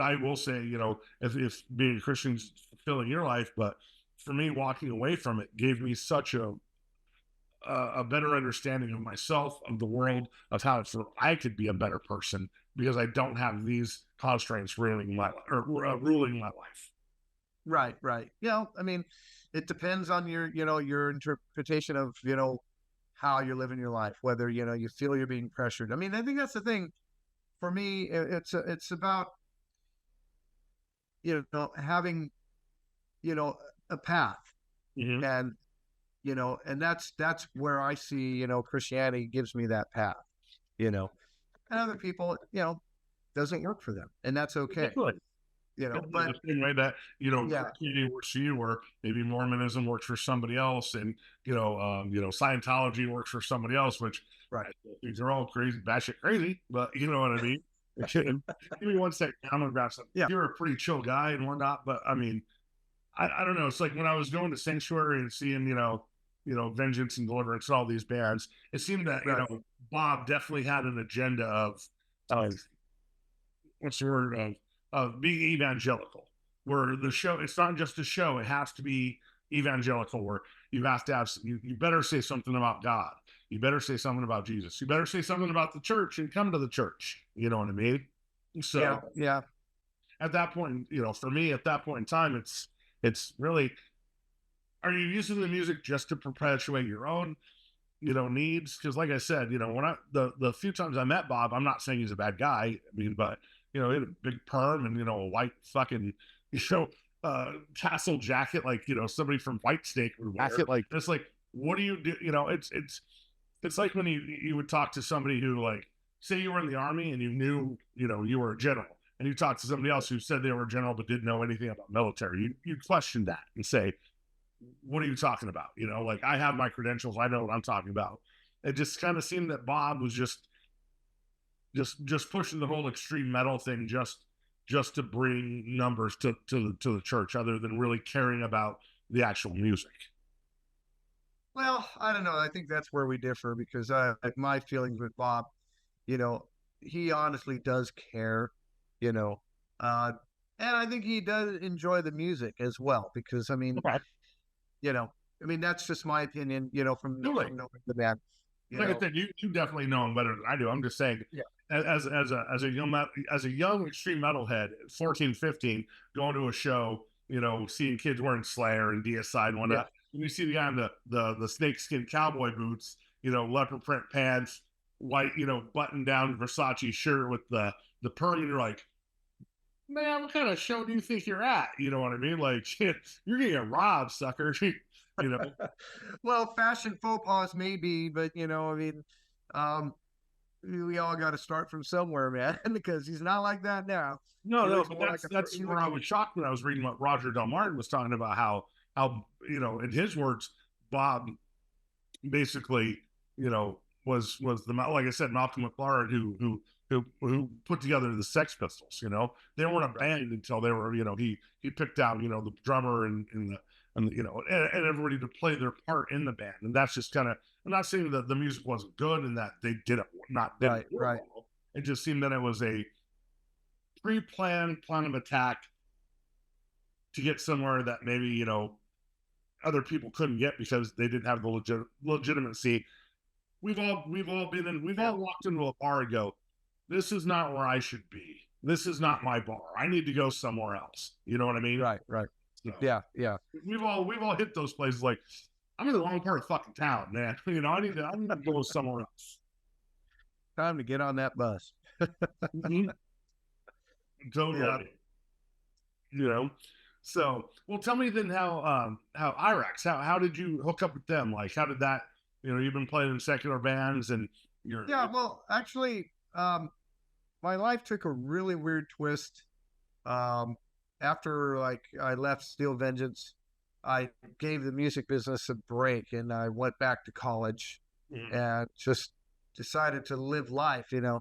I will say, if being a Christian's fulfilling your life, but for me, walking away from it gave me such a better understanding of myself, of the world, of how I could be a better person because I don't have these constraints ruling my life. right, right. I mean, it depends on your interpretation of, how you're living your life, whether, you feel you're being pressured. I mean, I think that's the thing for me. It's about, having, a path, Mm-hmm. and, and that's where I see, Christianity gives me that path, and other people, doesn't work for them, and that's okay. Definitely. But The same way that yeah, Christianity works for you, or maybe Mormonism works for somebody else, and Scientology works for somebody else. Which right. these are all crazy, batshit crazy, but you know what I mean. Give me one second. I'm gonna grab something. Yeah, You're a pretty chill guy and whatnot, but I mean, I don't know. It's like when I was going to Sanctuary and seeing Vengeance and Deliverance and all these bands. It seemed that right. Bob definitely had an agenda of what's the word of being evangelical, where the show it's not just a show; it has to be evangelical, where you have to have you better say something about God, you better say something about Jesus, you better say something about the church and come to the church. You know what I mean? Yeah, So yeah. at that point, for me at that point in time, it's really, are you using the music just to perpetuate your own needs? Because like I said, when the few times I met Bob, I'm not saying he's a bad guy. I mean, but he had a big perm and a white fucking tassel jacket, like somebody from White Snake would wear. Jacket, like it's like, what do you do? It's like when you would talk to somebody who, like, say you were in the army and you knew you were a general, and you talk to somebody else who said they were a general but didn't know anything about military. You question that and say, what are you talking about? Like, I have my credentials. I know what I'm talking about. It just kind of seemed that Bob was just pushing the whole extreme metal thing just to bring numbers to the church, other than really caring about the actual music. Well, I don't know. I think that's where we differ, because like, my feelings with Bob, he honestly does care, you know, uh, and I think he does enjoy the music as well, because I mean, Okay. you know, I mean, that's just my opinion, Totally. from knowing the band. Like I said, you definitely know him better than I do. I'm just saying, Yeah. as a young extreme metalhead, 14, 15, going to a show, seeing kids wearing Slayer and DSI and whatnot. Yeah. And you see the guy in the snakeskin cowboy boots, leopard print pants, white, button down Versace shirt with the perm, and you're like, man, what kind of show do you think you're at? You know what I mean? Like, shit, you're gonna get robbed, sucker. Well, fashion faux pas maybe, but I mean, we all got to start from somewhere, man, because he's not like that now. No, but that's where I was shocked when I was reading what Roger Del Martin was talking about, how in his words, Bob basically, was the, like I said, Malcolm McLaren who put together the Sex Pistols. They weren't a band until they were, he picked out, the drummer and everybody to play their part in the band. And that's just kind of, I'm not saying that the music wasn't good and that they did it right. Well. It just seemed that it was a pre-planned plan of attack to get somewhere that maybe, other people couldn't get because they didn't have the legitimacy. We've all walked into a bar and go, this is not where I should be. This is not my bar. I need to go somewhere else. You know what I mean? Right. So, yeah. We've all hit those places like, I'm in the wrong part of fucking town, man. I need to go somewhere else. Time to get on that bus. Mm-hmm. Totally. Yeah. So, well, tell me then how IRAX, how did you hook up with them? Like, how did that, you've been playing in secular bands and you're. Yeah, well, actually, my life took a really weird twist. After I left Steel Vengeance, I gave the music business a break and I went back to college and just decided to live life, and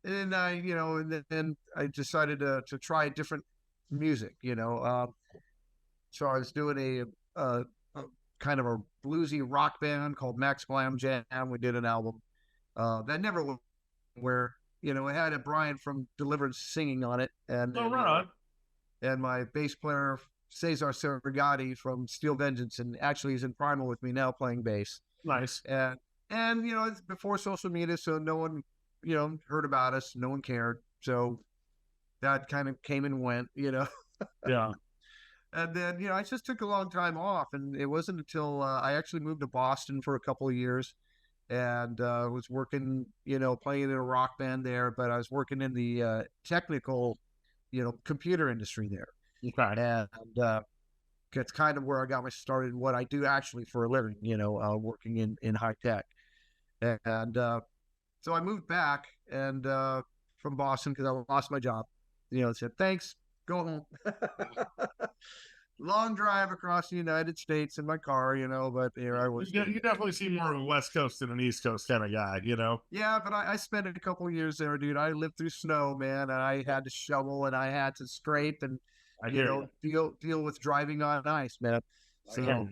then I decided to try different music, so I was doing a kind of a bluesy rock band called Max Glam Jam. We did an album that never went where it had a Brian from Deliverance singing on it, and and my bass player Cesar Sergati from Steel Vengeance, and actually he's in Primal with me now playing bass. Nice. And it's before social media, so no one heard about us, no one cared, so that kind of came and went. Yeah. And then I just took a long time off, and it wasn't until I actually moved to Boston for a couple of years and was working, playing in a rock band there, but I was working in the technical, computer industry there. Okay. And that's kind of where I got my start in what I do actually for a living, working in high tech. And so I moved back and from Boston because I lost my job. Said, thanks, go home. Long drive across the United States in my car, but here I was. You definitely seem more of a West Coast than an East Coast kind of guy, Yeah, but I spent a couple of years there, dude. I lived through snow, man, and I had to shovel and I had to scrape and, deal with driving on ice, man. So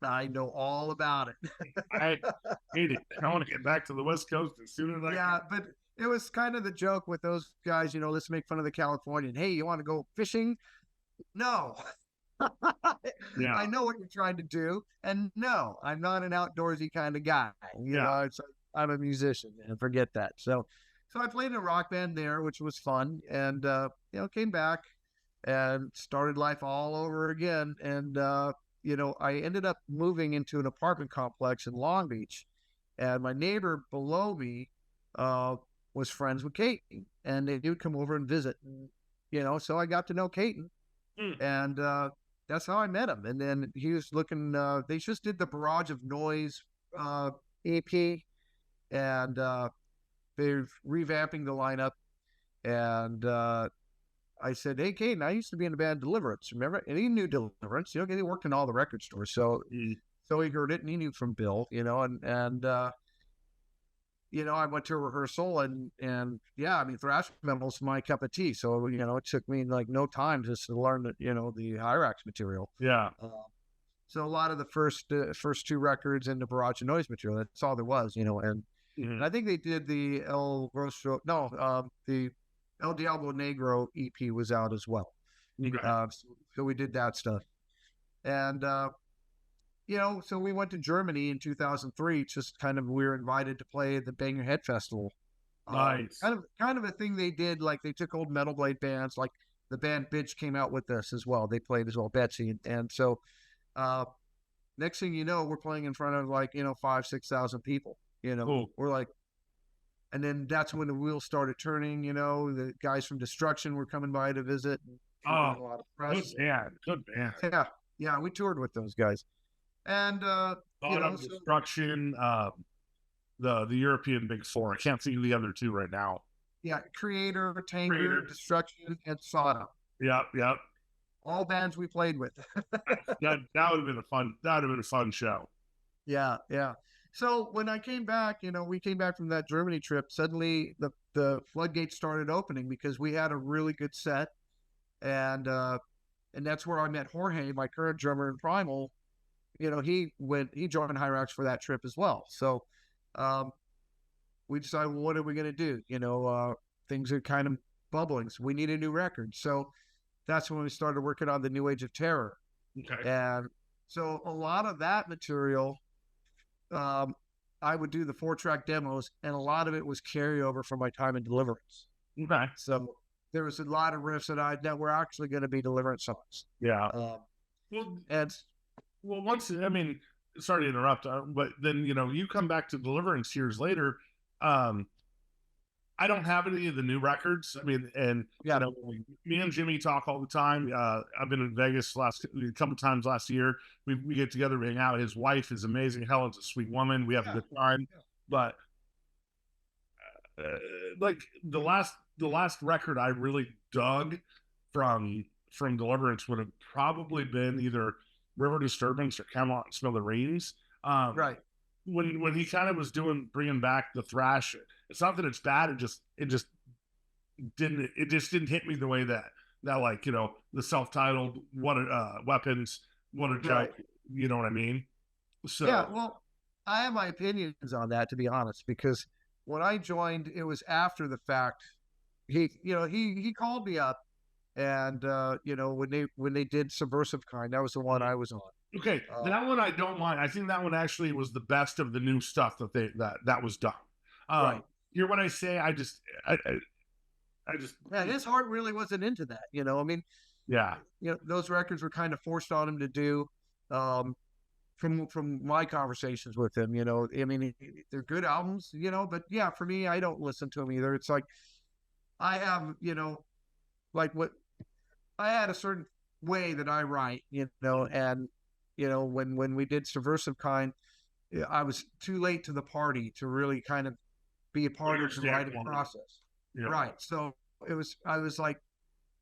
I know all about it. I hate it. I want to get back to the West Coast as soon as I can. But it was kind of the joke with those guys, let's make fun of the Californian. Hey, you want to go fishing? No. Yeah. I know what you're trying to do. And no, I'm not an outdoorsy kind of guy. I'm a musician, and forget that. So I played in a rock band there, which was fun. And, came back and started life all over again. And, I ended up moving into an apartment complex in Long Beach. And my neighbor below me was friends with Caton. And they would come over and visit. And, so I got to know Caton. And that's how I met him. And then he was looking, they just did the Barrage of Noise EP, and they're revamping the lineup. And I said, hey, Caden, I used to be in the band Deliverance, remember? And he knew Deliverance, he worked in all the record stores. So so he heard it, and he knew from Bill, and I went to a rehearsal and yeah, I mean, thrash metal's my cup of tea. So, it took me like no time just to learn the IRAX material. Yeah. So a lot of the first two records and the Barrage of Noise material, that's all there was, and I think they did the the El Diablo Negro EP was out as well. Okay. So we did that stuff. And, so we went to Germany in 2003, just kind of, we were invited to play at the Bang Your Head Festival. Nice. Kind of a thing they did, like they took old Metal Blade bands, like the band Bitch came out with us as well. They played as well, Betsy. And so, uh, next thing you know, we're playing in front of like, 5,000-6,000 people, Cool. we're like, and then that's when the wheels started turning, the guys from Destruction were coming by to visit. And we were Oh, doing a lot of good press. band. Good band. Yeah. Yeah. We toured with those guys. And, Bottom so, Destruction, the European Big Four. I can't think of the other two right now. yeah, Creator, Tanker, Creator. Destruction, and Sodom. Yep, yep. All bands we played with. That would have been a fun. That would have been a fun show. Yeah, yeah. So when I came back, we came back from that Germany trip. Suddenly, the floodgates started opening because we had a really good set, and that's where I met Jorge, my current drummer in Primal. He joined Hyrax for that trip as well. So, we decided, well, what are we going to do? Things are kind of bubbling, so we need a new record. So that's when we started working on the New Age of Terror. Okay. And so a lot of that material, I would do the 4-track demos, and a lot of it was carryover from my time in Deliverance. Okay. So there was a lot of riffs that were actually going to be Deliverance songs. Yeah. Well, and sorry to interrupt, but then you come back to Deliverance years later. I don't have any of the new records. And yeah, me and Jimmy talk all the time. I've been in Vegas a couple times last year. We get together, we hang out. His wife is amazing. Helen's a sweet woman. We have a good time. But like the last record I really dug from Deliverance would have probably been either River Disturbance or Camelot and Smithereens. Right. When he kind of was bringing back the thrash, it's not that it's bad. It just didn't hit me the way that like, the self-titled Weapons, what a joke, right. You know what I mean? So yeah, well, I have my opinions on that, to be honest, because when I joined, it was after the fact. He called me up, and when they did Subversive Kind, that was the one I was on. Okay, that one I don't mind. I think that one actually was the best of the new stuff that was done. Right. Hear what I say? I just yeah, his heart really wasn't into that. Yeah. Those records were kind of forced on him to do. From my conversations with him, they're good albums, but yeah, for me, I don't listen to them either. It's like I have, like what I had a certain way that I write, and when we did Subversive Kind, I was too late to the party to really kind of be a part of the writing process. Yeah. Right. So I was like,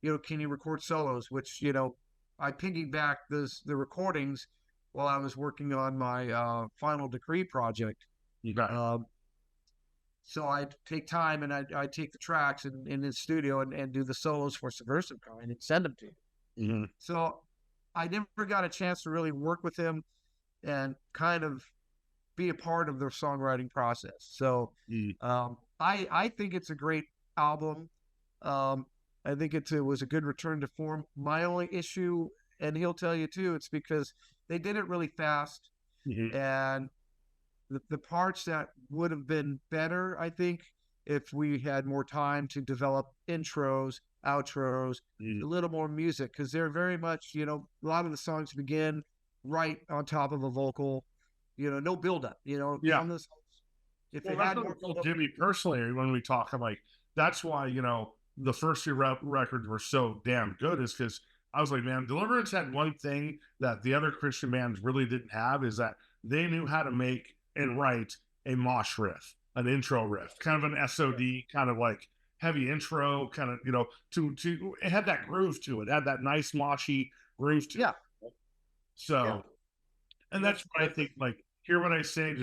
can you record solos? Which, I piggybacked the recordings while I was working on my Final Decree project. So I'd take time and I'd take the tracks in the studio and do the solos for Subversive Kind and send them to him. Mm-hmm. So I never got a chance to really work with him and kind of be a part of their songwriting process. So I think it's a great album. I think it was a good return to form. My only issue, and he'll tell you too, it's because they did it really fast. Mm-hmm. And the parts that would have been better, I think, if we had more time to develop intros, outros, a little more music, because they're very much, a lot of the songs begin right on top of a vocal, no buildup, Yeah. Some of the songs, if well, they had more build-up, Jimmy personally, when we talk, I'm like, that's why, the first few records were so damn good, is because I was like, man, Deliverance had one thing that the other Christian bands really didn't have, is that they knew how to make and write a mosh riff, an intro riff, kind of an SOD, kind of like heavy intro, kind of, to it had that groove to it, had that nice moshy groove to it. So, and that's what I think, like, hear what I say,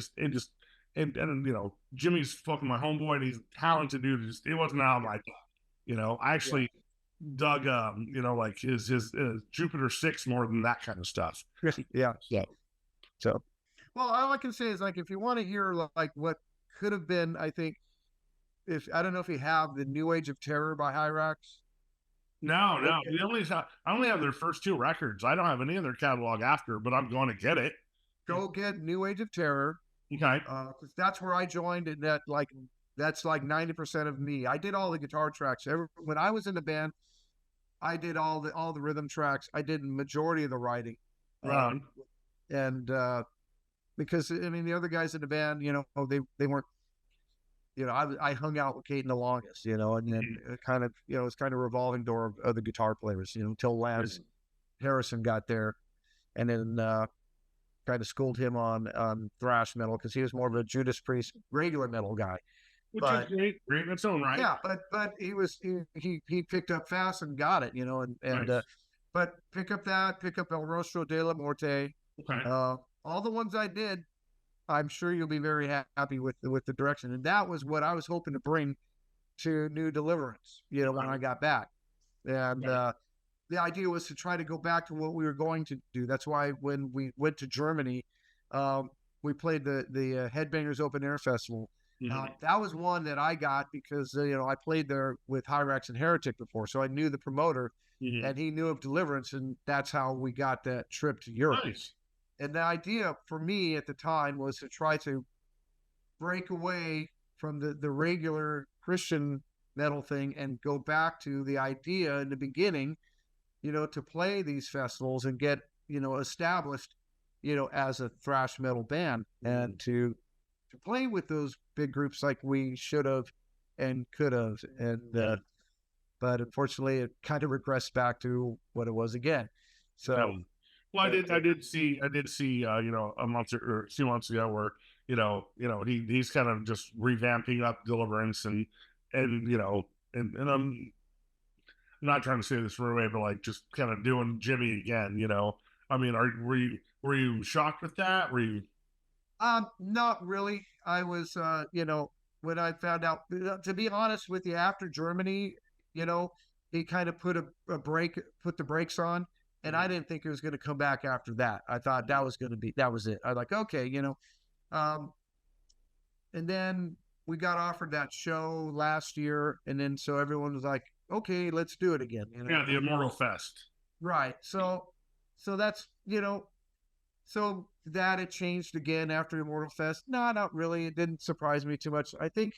and Jimmy's fucking my homeboy, and he's a talented dude. It wasn't out of my thought. I actually dug, like his Jupiter 6 more than that kind of stuff. Yeah. So, well, all I can say is, like, if you want to hear like what could have been, I think, I don't know if you have the New Age of Terror by Hyrax. No, no. Okay, I only have their first two records. I don't have any of their catalog after, but I'm going to get it. go get New Age of Terror, Okay. because that's where I joined, and that's like 90% of me. I did all the guitar tracks. When I was in the band, I did all the rhythm tracks. I did majority of the writing, uh, Right. and because I mean the other guys in the band, they weren't. I hung out with Caden the longest, and then it kind of, it's kind of revolving door of other guitar players, until Lance Harrison got there, and then kind of schooled him on thrash metal because he was more of a Judas Priest regular metal guy. Which is But great, great in its own right. yeah, but he picked up fast and got it, and Nice. but pick up El Rostro de la Morte, Okay. all the ones I did. I'm sure you'll be very happy with the direction, and that was what I was hoping to bring to New Deliverance. When I got back, and the idea was to try to go back to what we were going to do. That's why when we went to Germany, we played the Headbangers Open Air Festival. That was one that I got because I played there with Hyrax and Heretic before, so I knew the promoter, and he knew of Deliverance, and that's how we got that trip to Europe. Nice. And the idea for me at the time was to try to break away from the regular Christian metal thing and go back to the idea in the beginning, to play these festivals and get, established, as a thrash metal band, and to play with those big groups like we should have and could have. And, but unfortunately it kind of regressed back to what it was again. So, well, I did see, a month or a few months ago where, he's kind of just revamping up Deliverance and, and I'm not trying to say this for a way, but like just kind of doing Jimmy again, I mean, were you shocked with that? Were you? Not really. I was, when I found out, to be honest with you, after Germany, he kind of put the brakes on, and I didn't think it was going to come back after that. I thought that was it. I was like, okay, and then we got offered that show last year, and then so everyone was like, okay, let's do it again. Yeah, the Immortal Fest. Right. So that's, so that it changed again after Immortal Fest. No, not really. It didn't surprise me too much. I think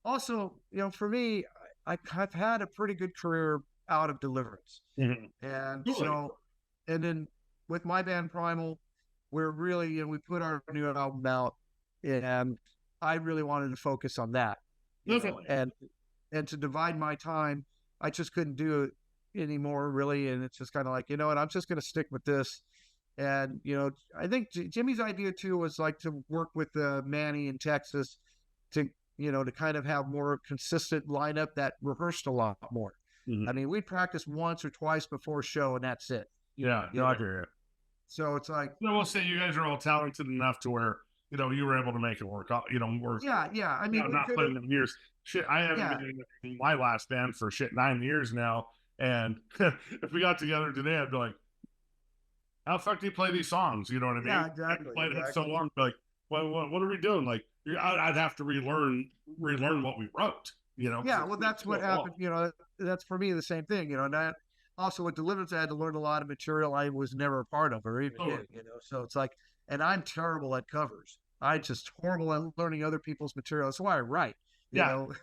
also, for me, I've had a pretty good career out of Deliverance. And so, and then with my band Primal, we're really, we put our new album out, and I really wanted to focus on that. And to divide my time, I just couldn't do it anymore, really. And it's just kind of like, what, I'm just going to stick with this. And, I think Jimmy's idea too was like to work with Manny in Texas to, to kind of have more consistent lineup that rehearsed a lot more. I mean, we'd practice once or twice before a show, and that's it. Yeah, I hear you. So it's like, we'll say you guys are all talented enough to where, you were able to make it work. Work. Yeah. I mean, not playing them years. Shit, I haven't been in my last band for 9 years now. And if we got together today, I'd be like, how the fuck do you play these songs? You know what I mean? Yeah, exactly. I played it so long, like, what are we doing? Like, I'd have to relearn what we wrote. Yeah, well, that's what happened. That's for me the same thing. And that also with Deliverance, I had to learn a lot of material I was never a part of or even did. So it's like, and I'm terrible at covers. I just horrible at learning other people's material. That's why I write. God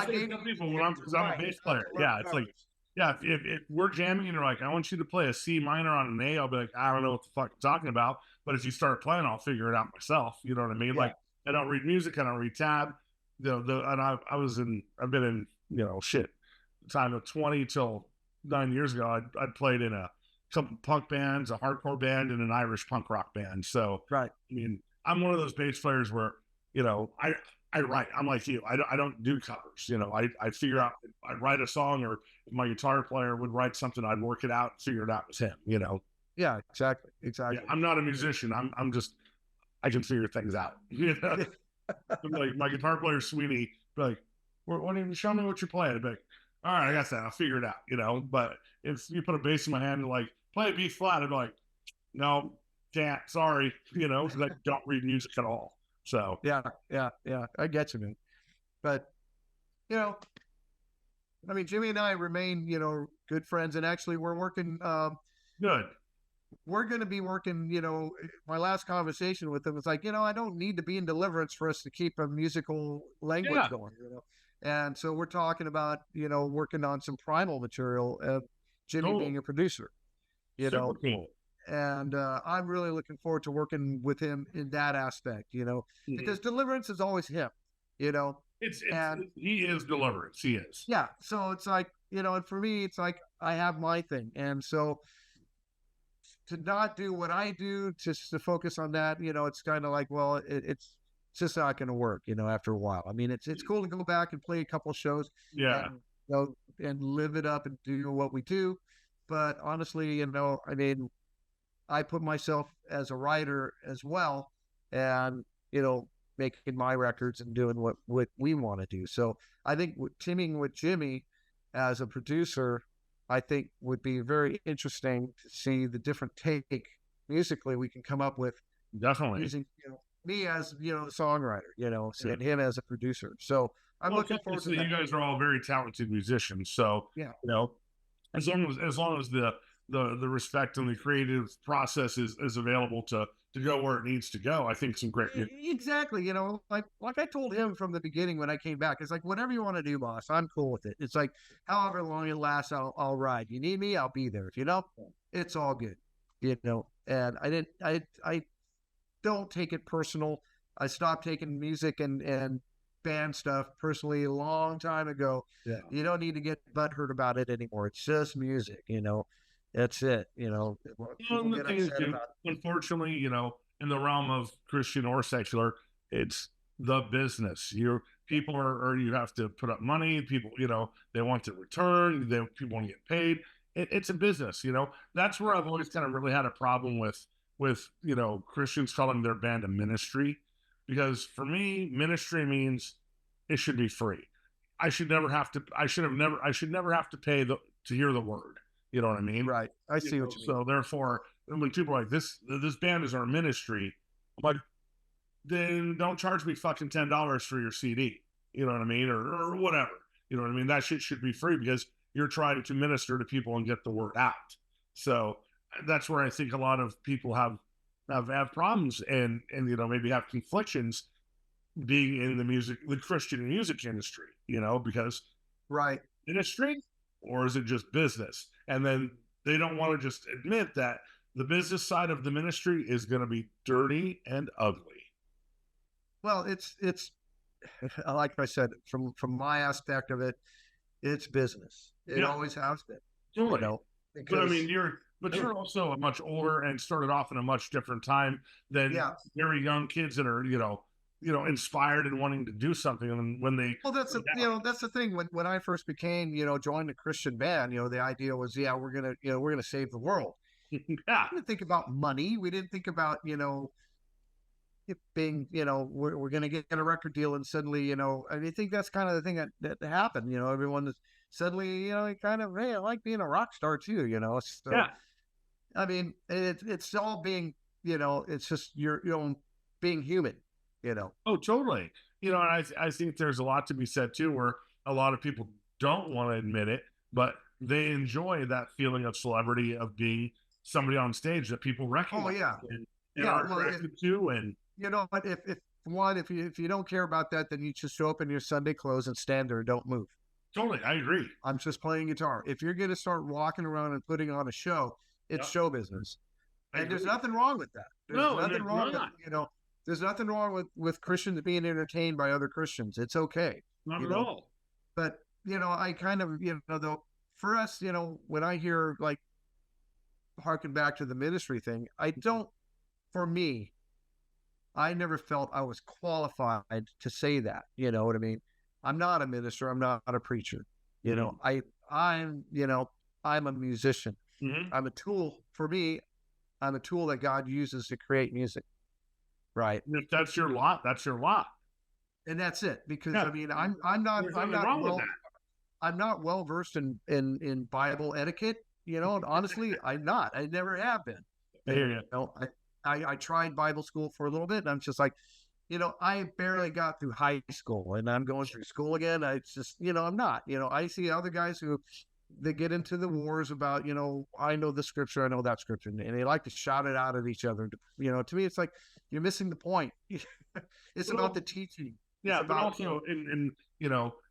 gave people because I'm a bass player. Yeah, it's like, if we're jamming and you're like, I want you to play a C minor on an A, I'll be like, I don't know what the fuck you're talking about. But if you start playing, I'll figure it out myself. You know what I mean? Yeah. Like, I don't read music, I don't read tab. And I've been in, time of 20 till 9 years ago. I'd played in a couple punk bands, a hardcore band, and an Irish punk rock band. So, right. I mean, I'm one of those bass players where, I write. I'm like you. I don't do covers. I figure out. I'd write a song, or if my guitar player would write something, I'd work it out, figure it out with him. Yeah, exactly. Yeah, I'm not a musician. I'm just. I can figure things out. Like my guitar player, Sweeney, be like, "What? Show me what you're playing." I'd be like, "All right, I got that. I'll figure it out." But if you put a bass in my hand and like play a B flat, I'd be like, "No, can't. Sorry." Because I don't read music at all. So yeah, I get you, man. But I mean, Jimmy and I remain, good friends, and actually we're working, Good. we're going to be working, my last conversation with him was like, I don't need to be in Deliverance for us to keep a musical language Yeah. going. And so we're talking about, working on some primal material, Jimmy Cool. being a producer, Super cool. and I'm really looking forward to working with him in that aspect, because Deliverance is always him, and he is Deliverance. He is. yeah. So it's like, and for me, it's like I have my thing. And so to not do what I do, just to focus on that, it's kind of like, well, it's just not going to work, after a while. I mean, it's cool to go back and play a couple shows Yeah. and, and live it up and do what we do. But honestly, I mean, I put myself as a writer as well, and, making my records and doing what we want to do. So I think teaming with Jimmy as a producer, I think would be very interesting to see the different take musically we can come up with Definitely. using, me as, the songwriter, and him as a producer. So I'm looking forward to that. You guys are all very talented musicians. So, Yeah. as long as the respect and the creative process is available to go where it needs to go, I think some great. Exactly. Like I told him from the beginning when I came back, it's like, whatever you want to do, boss, I'm cool with it. It's like, however long it lasts, I'll ride. You need me, I'll be there. If you don't, it's all good. And I don't take it personal. I stopped taking music and band stuff personally a long time ago. Yeah. You don't need to get butthurt about it anymore. It's just music, That's it. Unfortunately, in the realm of Christian or secular, it's the business. People are you have to put up money. People, they want to return. People want to get paid. It's a business. That's where I've always kind of really had a problem with Christians calling their band a ministry, because for me, ministry means it should be free. I should never have to pay to hear the word. You know what I mean? Right. I see what you mean. So therefore, when people are like, this band is our ministry, I'm like, then don't charge me fucking $10 for your CD. You know what I mean? Or whatever. You know what I mean? That shit should be free because you're trying to minister to people and get the word out. So that's where I think a lot of people have problems and maybe have conflictions being in the Christian music industry, because right. Ministry, or is it just business? And then they don't want to just admit that the business side of the ministry is going to be dirty and ugly. Well, it's like I said, from my aspect of it, it's business. It always has been. Totally. But I mean, you're also a much older and started off in a much different time than very young kids that are, inspired and wanting to do something. And when they, that's the thing. When I first became, joined a Christian band, the idea was, we're going to save the world. Yeah. We didn't think about money. We didn't think about, it being, we're going to get a record deal and suddenly, I think that's kind of the thing that happened. Everyone is suddenly, kind of, hey, I like being a rock star too, So, yeah. I mean, it's all being, it's just your own being human, Oh, totally. And I think there's a lot to be said too, where a lot of people don't want to admit it, but they enjoy that feeling of celebrity, of being somebody on stage that people recognize. Oh yeah. And are attracted to. And but if you don't care about that, then you just show up in your Sunday clothes and stand there and don't move. Totally, I agree. I'm just playing guitar. If you're going to start walking around and putting on a show, it's show business, and there's nothing wrong with that. There's nothing wrong with, there's nothing wrong with Christians being entertained by other Christians. It's okay. Not at all. But I kind of though for us, when I hear like harken back to the ministry thing, I don't. For me, I never felt I was qualified to say that. You know what I mean? I'm not a minister. I'm not a preacher. I'm a musician. Mm-hmm. I'm a tool. For me, I'm a tool that God uses to create music. Right. And if that's your lot, that's your lot. And that's it. Because I mean, I'm not well versed in Bible etiquette. And honestly, I'm not. I never have been. I hear you. I tried Bible school for a little bit, and I'm just like, I barely got through high school and I'm going through school again. I just, I'm not, I see other guys who they get into the wars about, I know the scripture, I know that scripture, and they like to shout it out at each other. To me, it's like, you're missing the point. It's about the teaching. It's Yeah, but about, also,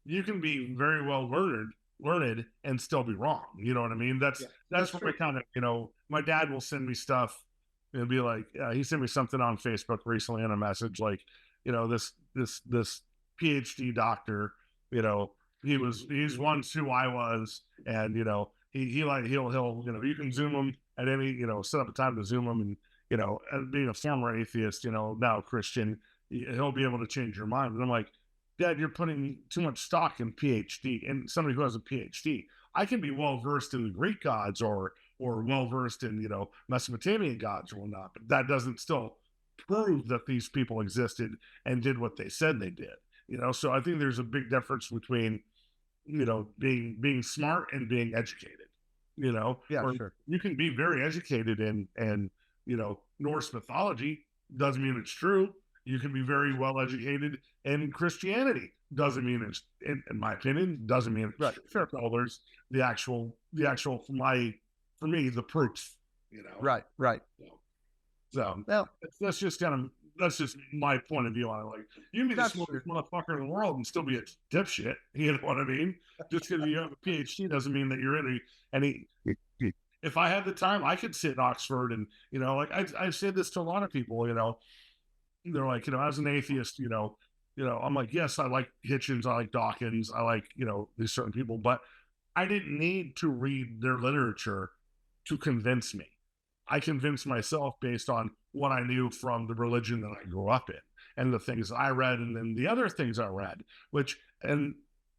you can be very well learned and still be wrong. You know what I mean? yeah, That's that's where I true. kind of, my dad will send me stuff and be like, he sent me something on Facebook recently in a message like, this PhD doctor, you know, he's once who I was, and he like he'll you can Zoom him at any set up a time to Zoom him, and and being a former atheist, now Christian, he'll be able to change your mind. And I'm like, Dad, you're putting too much stock in PhD and somebody who has a PhD. I can be well versed in the Greek gods or well versed in Mesopotamian gods or whatnot, but that doesn't still prove that these people existed and did what they said they did. So I think there's a big difference between being smart and being educated. Yeah, Or sure. you can be very educated in Norse mythology, doesn't mean it's true. You can be very well educated in Christianity, doesn't mean it's in my opinion, doesn't mean it's Right. true. Sure. So there's the actual for me the proof. Right. Right. So Well, that's just my point of view on it. Like, you can be the that's true. smartest motherfucker in the world and still be a dipshit. You know what I mean? Just because you have a PhD doesn't mean that you're any. If I had the time, I could sit in Oxford and like I've said this to a lot of people. They're like, as an atheist, I'm like, yes, I like Hitchens, I like Dawkins, I like these certain people, but I didn't need to read their literature to convince me. I convinced myself based on what I knew from the religion that I grew up in and the things I read and then the other things I read, and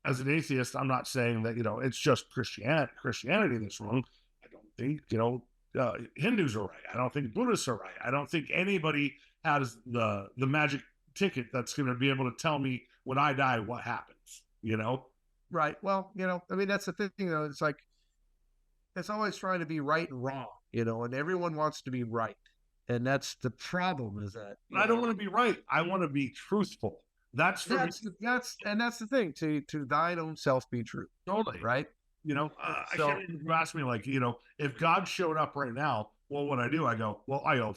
as an atheist, I'm not saying that, it's just Christianity that's wrong. I don't think, Hindus are right. I don't think Buddhists are right. I don't think anybody has the magic ticket that's going to be able to tell me when I die what happens. Right. Well, that's the thing, though. It's like, it's always trying to be right and wrong, and everyone wants to be right. And that's the problem, is that I don't want to be right. I want to be truthful. That's for me. That's the thing, to thine own self be true. Totally. Right. I can't even ask me like, if God showed up right now, what would I do? I go,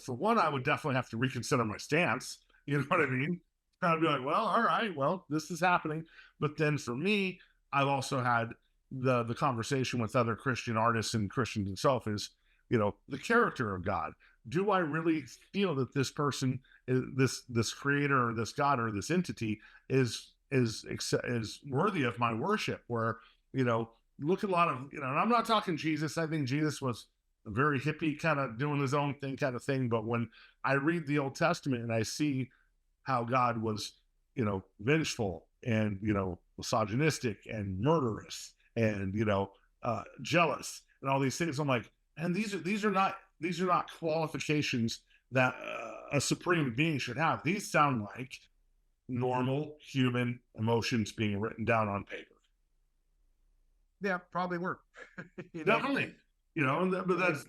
for one, I would definitely have to reconsider my stance. You know what I mean? Kind of be like, well, all right, well, this is happening. But then for me, I've also had the conversation with other Christian artists and Christians itself is, the character of God. Do I really feel that this person, this creator or this God or this entity is worthy of my worship? Where, look at a lot of, and I'm not talking Jesus. I think Jesus was a very hippie kind of doing his own thing kind of thing. But when I read the Old Testament and I see how God was, vengeful and, misogynistic and murderous and, jealous and all these things, I'm like, and these are not qualifications that a supreme being should have. These sound like normal human emotions being written down on paper. Yeah, probably work. Definitely. But that's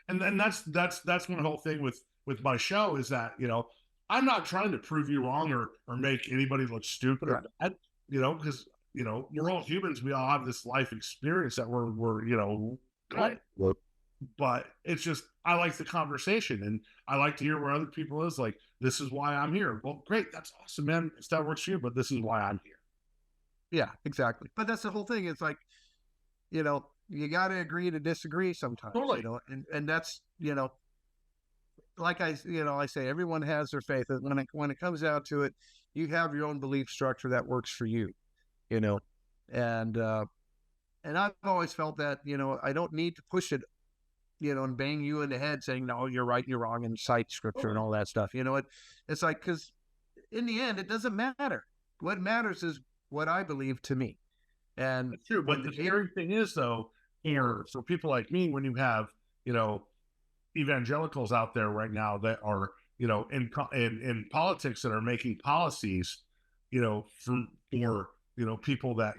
and then that's one whole thing with my show is that I'm not trying to prove you wrong or make anybody look stupid or bad, because we're all humans. We all have this life experience that we're good. But it's just, I like the conversation and I like to hear where other people is like, this is why I'm here. Well, great, that's awesome, man. If that works for you, but this is why I'm here. Yeah, exactly. But that's the whole thing. It's like, you got to agree to disagree sometimes. Totally. And that's, like I say, everyone has their faith. When it comes down to it, you have your own belief structure that works for you, and I've always felt that, I don't need to push it, and bang you in the head saying, no, you're right, you're wrong, and cite scripture and all that stuff. It's like, because in the end, it doesn't matter. What matters is what I believe to me. And that's true. But the scary thing is, though, for people like me, when you have, evangelicals out there right now that are, in politics that are making policies, for people that,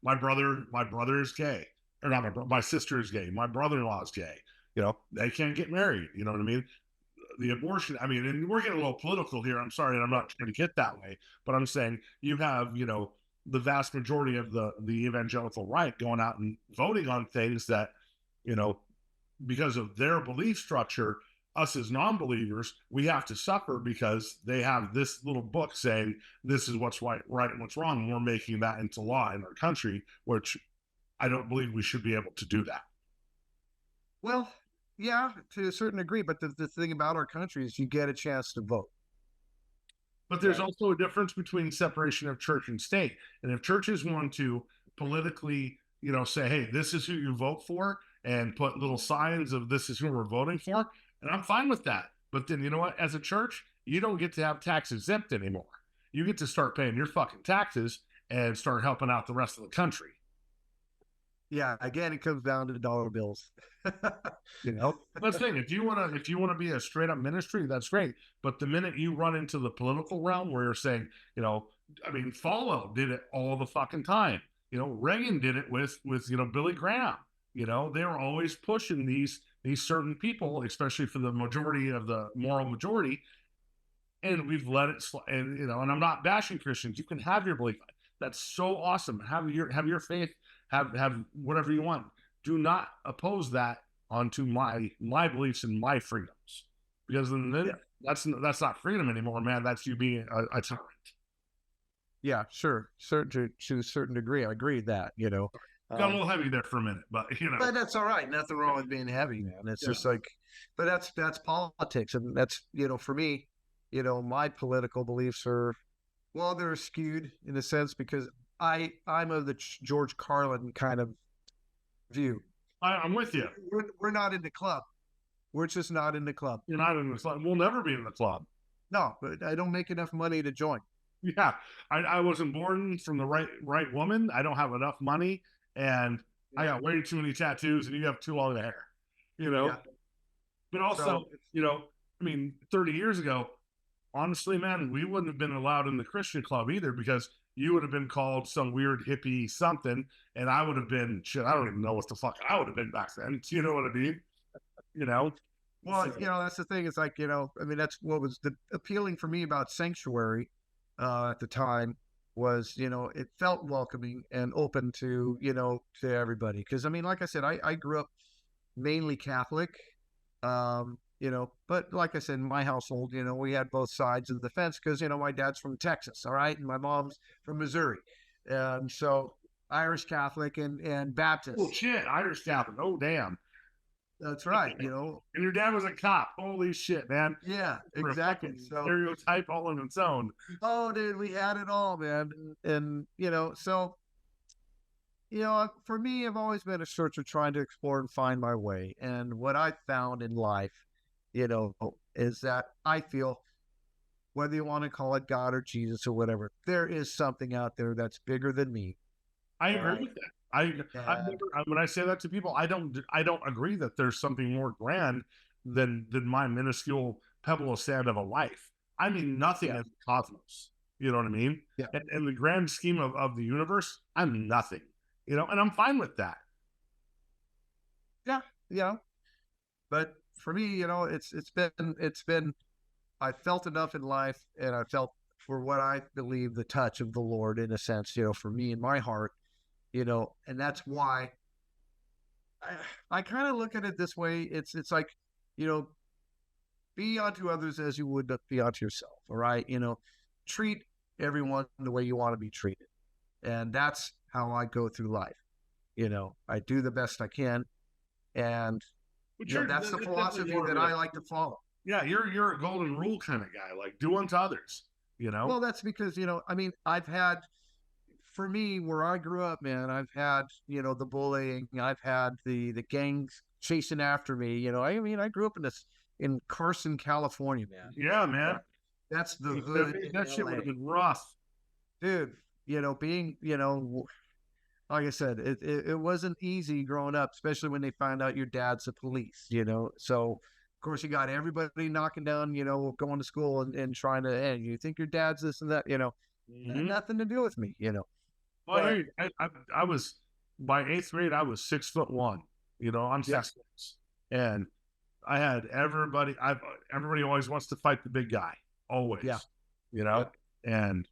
my brother is gay, or not my sister is gay, my brother-in-law is gay, they can't get married. You know what I mean? the abortion. I mean, and we're getting a little political here. I'm sorry, and I'm not trying to get that way, but I'm saying you have, the vast majority of the evangelical right going out and voting on things that, you know, because of their belief structure, us as non-believers, we have to suffer because they have this little book saying this is what's right and what's wrong, and we're making that into law in our country, which I don't believe we should be able to do that. Well, yeah, to a certain degree, but the thing about our country is you get a chance to vote. But there's also a difference between separation of church and state. And if churches want to politically, say, hey, this is who you vote for, and put little signs of this is who we're voting for, and I'm fine with that. But then, you know what? As a church, you don't get to have tax exempt anymore. You get to start paying your fucking taxes and start helping out the rest of the country. Yeah, again, it comes down to dollar bills. That's the thing. If you want to be a straight up ministry, that's great. But the minute you run into the political realm where you're saying, Falwell did it all the fucking time. Reagan did it with Billy Graham. They were always pushing these certain people, especially for the majority of the moral majority. And we've let it slide. And I'm not bashing Christians. You can have your belief. That's so awesome. Have your faith. Have whatever you want. Do not oppose that onto my beliefs and my freedoms, because then that's not freedom anymore, man. That's you being a tyrant. Yeah, sure, to a certain degree, I agree with that. Got a little heavy there for a minute, but But that's all right. Nothing wrong with being heavy, man. It's just like, but that's politics, and that's for me, my political beliefs are, well, they're skewed in a sense because I'm of the George Carlin kind of view. I'm with you. We're not in the club. We're just not in the club. You're not in the club. We'll never be in the club. No, but I don't make enough money to join. Yeah, I wasn't born from the right woman. I don't have enough money, and I got way too many tattoos, and you have too long hair. Yeah. But also, 30 years ago, honestly, man, we wouldn't have been allowed in the Christian club either, because you would have been called some weird hippie something, and I would have been shit. I don't even know what the fuck I would have been back then. You know what I mean? Well, that's the thing. It's like, that's what was the appealing for me about Sanctuary at the time was, it felt welcoming and open to, to everybody. Because, like I said, I grew up mainly Catholic, but like I said, in my household, we had both sides of the fence because, my dad's from Texas, all right, and my mom's from Missouri. And so Irish Catholic and Baptist. Oh, shit, Irish Catholic. Oh, damn. That's right, And your dad was a cop. Holy shit, man. Yeah, exactly. So stereotype all on its own. Oh, dude, we had it all, man. And, so, for me, I've always been a searcher trying to explore and find my way. And what I found in life, is that I feel, whether you want to call it God or Jesus or whatever, there is something out there that's bigger than me. I agree with that. When I say that to people, I don't agree that there's something more grand than my minuscule pebble of sand of a life. I mean, nothing in the cosmos. You know what I mean? Yeah. And in the grand scheme of the universe, I'm nothing. And I'm fine with that. Yeah. But for me, it's been, I felt enough in life, and I felt, for what I believe, the touch of the Lord in a sense, for me in my heart, and that's why I kind of look at it this way. It's like, be unto others as you would be unto yourself. All right. Treat everyone the way you want to be treated. And that's how I go through life. I do the best I can. And that's the philosophy that I like to follow. Yeah. You're a golden rule kind of guy, like do unto others, Well, that's because, I've had, for me, where I grew up, man, I've had, the bullying, I've had the gangs chasing after me. I grew up in Carson, California, man. Yeah, man. That's the hood. That shit would have been rough. Dude, being, like I said, it wasn't easy growing up, especially when they found out your dad's the police, So, of course, you got everybody knocking down, going to school and trying to, hey, you think your dad's this and that, nothing to do with me, Well, I was, by 8th grade, I was 6'1". I'm 6', and I had everybody. Everybody always wants to fight the big guy, Yeah. always, you Yeah. know. And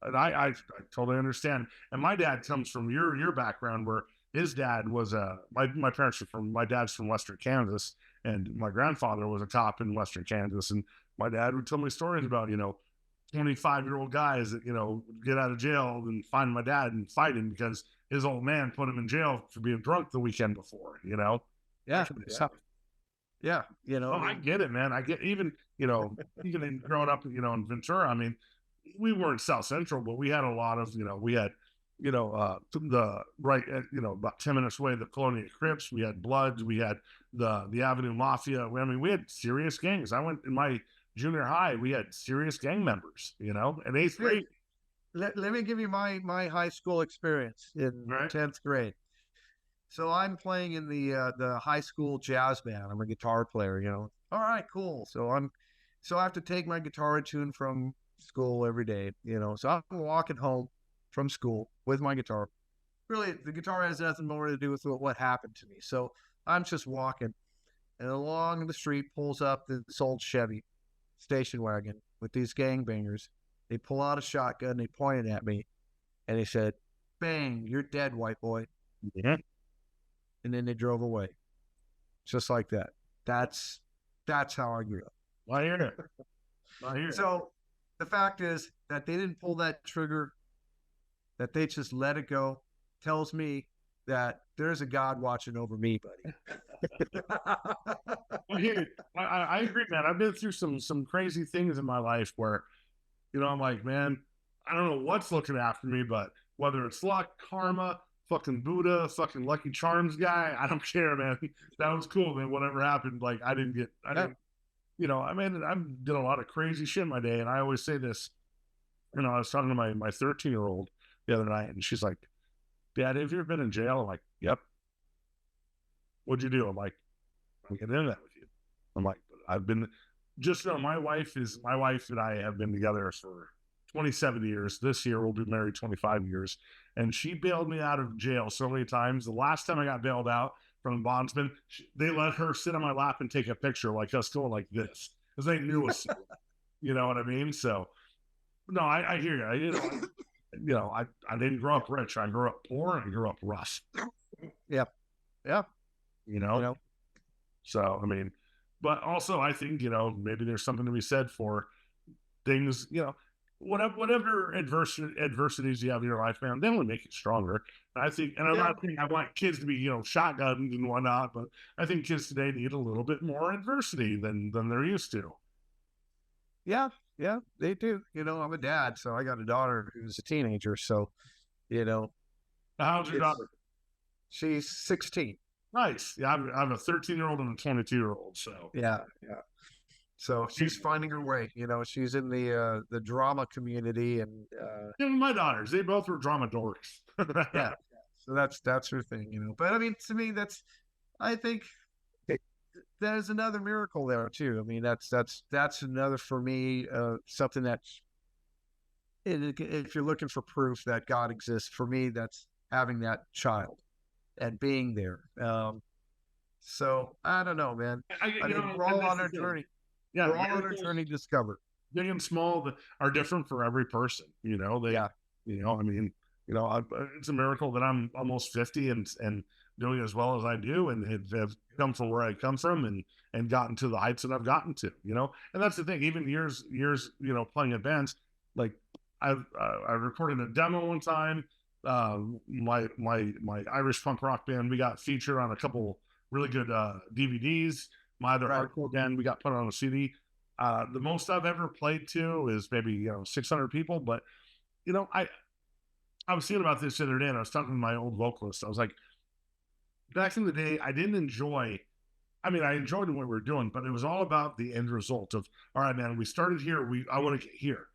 I totally understand. And my dad comes from your background, where his dad was my parents are from my dad's from Western Kansas, and my grandfather was a cop in Western Kansas, and my dad would tell me stories about 25-year-old guys that get out of jail and find my dad and fight him because his old man put him in jail for being drunk the weekend before. Yeah. Yeah. Oh, I get it, man. I get even growing up, in Ventura. I mean, we weren't South Central, but we had a lot of, we had, the right, about 10 minutes away, the Colonial Crips. We had Bloods. We had the Avenue Mafia. We had serious gangs. I went in my junior high. We had serious gang members. In eighth grade. Let me give you my high school experience in 10th grade. So I'm playing in the high school jazz band. I'm a guitar player, All right, cool. So I have to take my guitar tune from school every day, So I'm walking home from school with my guitar. Really, the guitar has nothing more to do with what happened to me. So I'm just walking, and along the street pulls up this old Chevy station wagon with these gangbangers. They pull out a shotgun, they pointed at me, and they said, "Bang, you're dead, white boy." Yeah. And then they drove away. Just like that. That's how I grew up. I hear it. I hear it. So the fact is that they didn't pull that trigger, that they just let it go, tells me that there's a God watching over me, buddy. I agree, man. I've been through some crazy things in my life where, I'm like, man, I don't know what's looking after me, but whether it's luck, karma, fucking Buddha, fucking Lucky Charms guy, I don't care, man. That was cool, man. Whatever happened, like I didn't, I did a lot of crazy shit in my day. And I always say this, I was talking to my 13-year-old the other night, and she's like, "Dad, have you ever been in jail?" I'm like, "Yep." "What'd you do?" I'm like, "I'm getting into that with you." I'm like, "I've been," just know my wife and I have been together for 27 years. This year we'll be married 25 years. And she bailed me out of jail so many times. The last time I got bailed out from bondsman, they let her sit on my lap and take a picture like us going like this, because they knew us. You know what I mean? So no, I hear you. I didn't grow up rich. I grew up poor, and I grew up rough. Yep. Yep. So I mean, but also I think, maybe there's something to be said for things, whatever adversities you have in your life, man, they only make you stronger. I think, and I'm not saying I want kids to be, shotgunned and whatnot, but I think kids today need a little bit more adversity than they're used to. Yeah, they do. I'm a dad, so I got a daughter who's a teenager. So, how's your daughter? She's 16. Nice. Yeah, I have a 13-year-old and a 22-year-old. So yeah. So she's finding her way. She's in the drama community, and my daughters, they both were drama dorks. Yeah. So that's her thing. But I mean, to me, I think there's another miracle there too. I mean, that's another, for me, something that's, if you're looking for proof that God exists, for me, that's having that child and being there. So I don't know, man. We're all on our journey. Yeah, we're all on our journey to discover. Big and small are different for every person. I mean, it's a miracle that I'm almost 50 and doing as well as I do, and have come from where I come from and gotten to the heights that I've gotten to. And that's the thing. Even years, playing in bands, like I recorded a demo one time. My Irish punk rock band, we got featured on a couple really good DVDs. My other hardcore band, we got put on a CD. The most I've ever played to is maybe 600 people. But I was thinking about this the other day, and I was talking to my old vocalist. I was like, back in the day, I didn't enjoy. I mean, I enjoyed what we were doing, but it was all about the end result of, all right, man, we started here. I want to get here.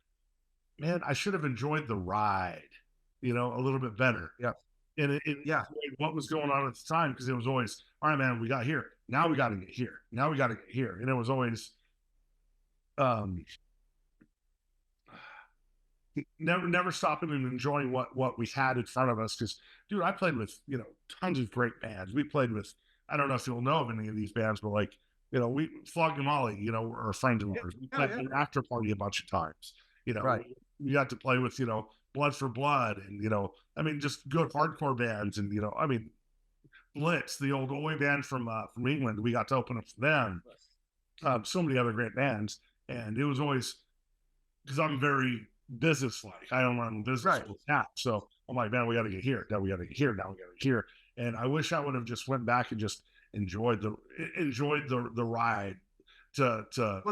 Man, I should have enjoyed the ride, a little bit better. Yeah. And what was going on at the time, because it was always, all right, man, we got here. Now we got to get here. Now we got to get here. And it was always never stopping and enjoying what we had in front of us. Because, dude, I played with, tons of great bands. We played with, I don't know if you'll know of any of these bands, but like we Flog and Molly, are friends of ours. We played an after party a bunch of times. Right. We got to play with, Blood for Blood and, just good hardcore bands. And, Blitz, the old Oi band from England, we got to open up for them. So many other great bands. And it was always, because I'm very business-like. I don't run business Right. now. So I'm like, man, we got to get here. Now we got to get here. Now we got to get here. And I wish I would have just went back and just enjoyed the ride. Well,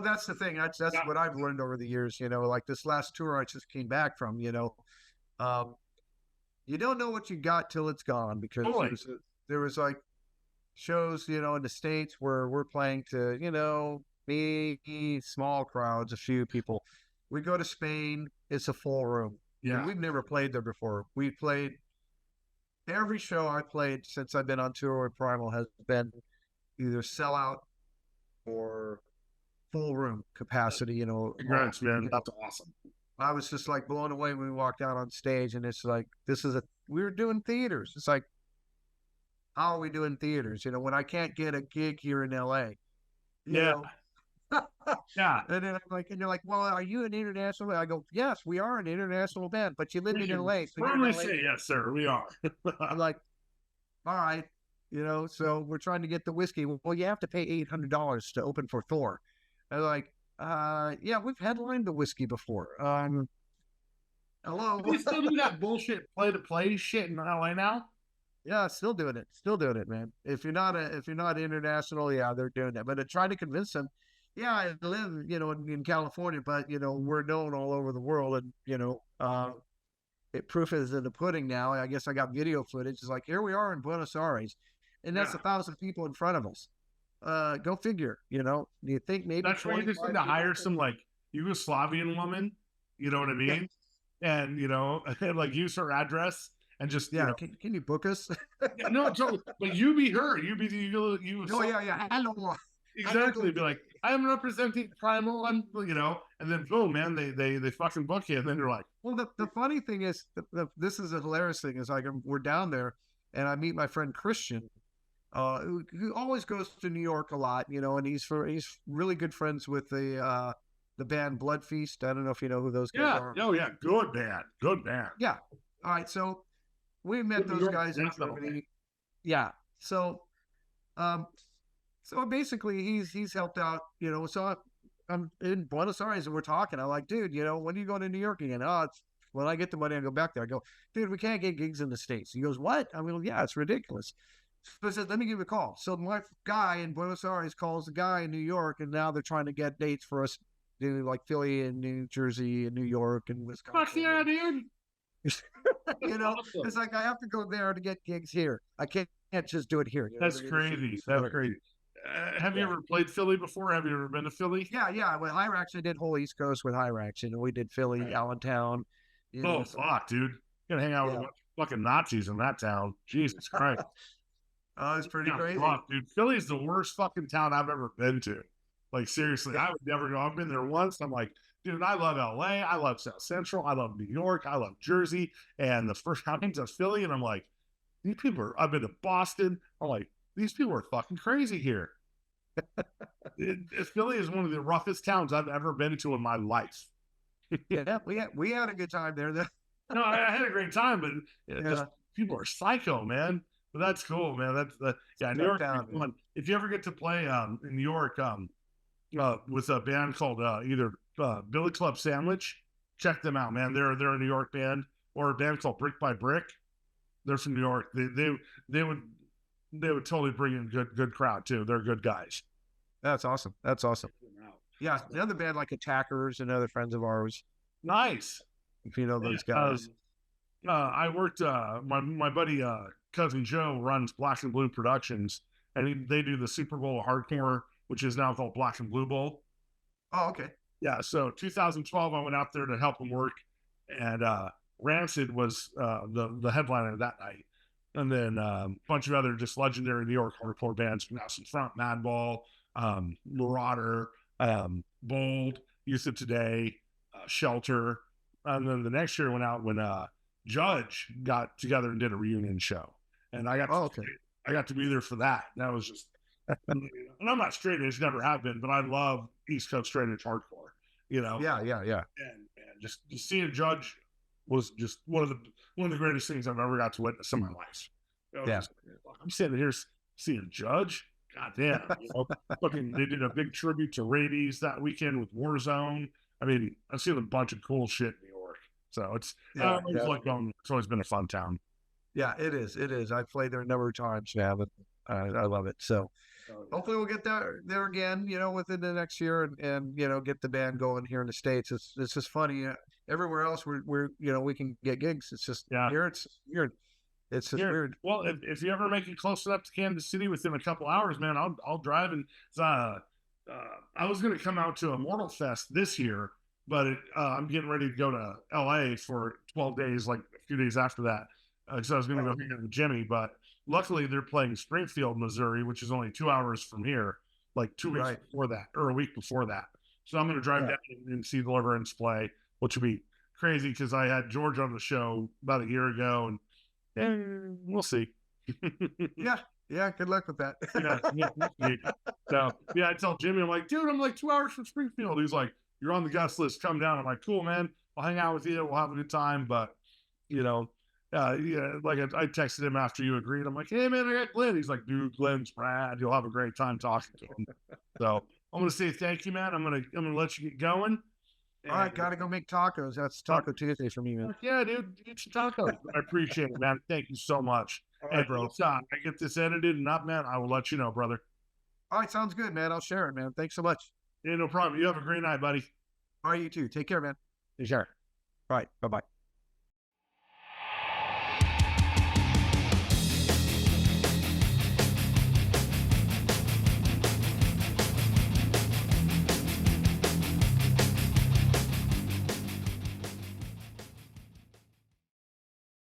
that's the thing. That's what I've learned over the years. Like this last tour I just came back from. You don't know what you got till it's gone, because there was like shows, in the States where we're playing to, maybe small crowds, a few people. We go to Spain, it's a full room. Yeah. And we've never played there before. We played every show I played since I've been on tour with Primal has been either sellout or full room capacity, Congrats, man. That's awesome. I was just like blown away when we walked out on stage, and it's like, we were doing theaters. It's like, how are we doing theaters? When I can't get a gig here in LA. Yeah. Yeah. And then I'm like, and they're like, well, are you an international? I go, yes, we are an international band, but you live in LA. So firmly say, yes, sir, we are. I'm like, all right, so we're trying to get the whiskey. Well, you have to pay $800 to open for Thor. I'm like, yeah, we've headlined the whiskey before. Hello. We still do that bullshit play-to-play shit in LA now? Yeah, still doing it, man. If you're not international, yeah, they're doing that. But I try to convince them, yeah, I live, in California, but we're known all over the world, and proof is in the pudding now. I guess I got video footage. It's like, here we are in Buenos Aires, and that's 1,000 people in front of us. Go figure. Do you think maybe that's why you just need to hire some like Yugoslavian woman? You know what I mean? Yeah. And like use her address. And just can you book us? No, totally. But you be her. You be you. Oh yeah. Hello. Exactly. Be like, I'm representing Primal, and then boom, man, they fucking book you, and then you're like, well, the funny thing is, this is a hilarious thing. Is like we're down there, and I meet my friend Christian, who always goes to New York a lot, and he's really good friends with the band Blood Feast. I don't know if you know who those guys are. Oh yeah, good band. Yeah. All right, so we met those guys in Germany. Yeah. So basically he's helped out, so I'm in Buenos Aires and we're talking. I'm like, dude, when are you going to New York again? Oh, it's when I get the money, I go back there. I go, dude, we can't get gigs in the States. He goes, what? I mean, yeah, it's ridiculous. So I said, let me give you a call. So my guy in Buenos Aires calls the guy in New York, and now they're trying to get dates for us, do like Philly and New Jersey and New York and Wisconsin. Fuck yeah, dude. It's like I have to go there to get gigs here. I can't just do it here. That's crazy. That's crazy. Have you ever played Philly before? Have you ever been to Philly? Yeah. With Hyrax, I did whole East Coast with Hyrax, we did Philly, Allentown. Fuck, dude! You gotta hang out with fucking Nazis in that town. Jesus Christ! Oh, it's pretty crazy, dude. Philly's the worst fucking town I've ever been to. Like seriously, I would never go. I've been there once. I'm like, dude, I love LA. I love South Central. I love New York. I love Jersey. And the first time I came to Philly, and I'm like, these people are. I've been to Boston. I'm like, these people are fucking crazy here. Philly is one of the roughest towns I've ever been to in my life. Yeah, we had a good time there. No, I had a great time, but people are psycho, man. But that's cool, man. New York. If you ever get to play in New York, with a band called either Billy Club Sandwich, check them out, man. They're a New York band, or a band called Brick by Brick. They're from New York. They would totally bring in good crowd too. They're good guys. That's awesome. Yeah, the other band like Attackers and other friends of ours. Nice. If you know those guys. I worked. My buddy cousin Joe runs Black and Blue Productions, and they do the Super Bowl Hardcore, which is now called Black and Blue Bowl. Oh, okay. Yeah. So 2012, I went out there to help him work, and Rancid was the headliner that night. And then a bunch of other just legendary New York hardcore bands from House in Front, Madball, Marauder, Bold, Youth of Today, Shelter. And then the next year went out when Judge got together and did a reunion show. And I got to be there for that. That And I'm not straight edge, never have been, but I love East Coast straight edge hardcore. You know, Yeah, yeah, yeah. and just seeing Judge was just one of the greatest things I've ever got to witness in my life. You know, Yeah. I'm sitting here seeing Judge. God damn, you know, fucking, they did a big tribute to Radies that weekend with Warzone. I mean, I've seen a bunch of cool shit in New York, so it's Yeah, I always like going. It's always been a fun town. yeah, it is. It is. I've played there a number of times now, but I love it. So hopefully we'll get there again, you know, within the next year, and you know, get the band going here in the States. It's just funny. Everywhere else we're you know, we can get gigs. It's just here it's weird. It's just weird. Well, if you ever make it close enough to Kansas City within a couple hours, man, I'll drive. And I was going to come out to Immortal Fest this year, but I'm getting ready to go to LA for 12 days, like a few days after that. So I was going to go hang out with Jimmy, but luckily they're playing Springfield, Missouri, which is only 2 hours from here, like 2 weeks before that, or a week before that. So I'm going to drive down and see Deliverance play, which would be crazy because I had George on the show about a year ago, and we'll see. Yeah. Good luck with that. So I tell Jimmy, I'm like, dude, I'm like 2 hours from Springfield. He's like, you're on the guest list. Come down. I'm like, cool, man. I'll hang out with you. We'll have a good time. But you know, like I texted him after you agreed. I'm like, hey man, I got Glenn. He's like, dude, Glenn's rad. You'll have a great time talking to him. So I'm gonna say thank you, man. I'm gonna let you get going. All right, gotta go make tacos. That's Taco Tuesday for me, man. Yeah, dude, get some tacos. I appreciate it, man. Thank you so much. All right, bro. I get this edited and up, man, I will let you know, brother. All right, sounds good, man. I'll share it, man. Thanks so much. Yeah, no problem. You have a great night, buddy. All right, you too. Take care, man. Sure. All right, bye-bye.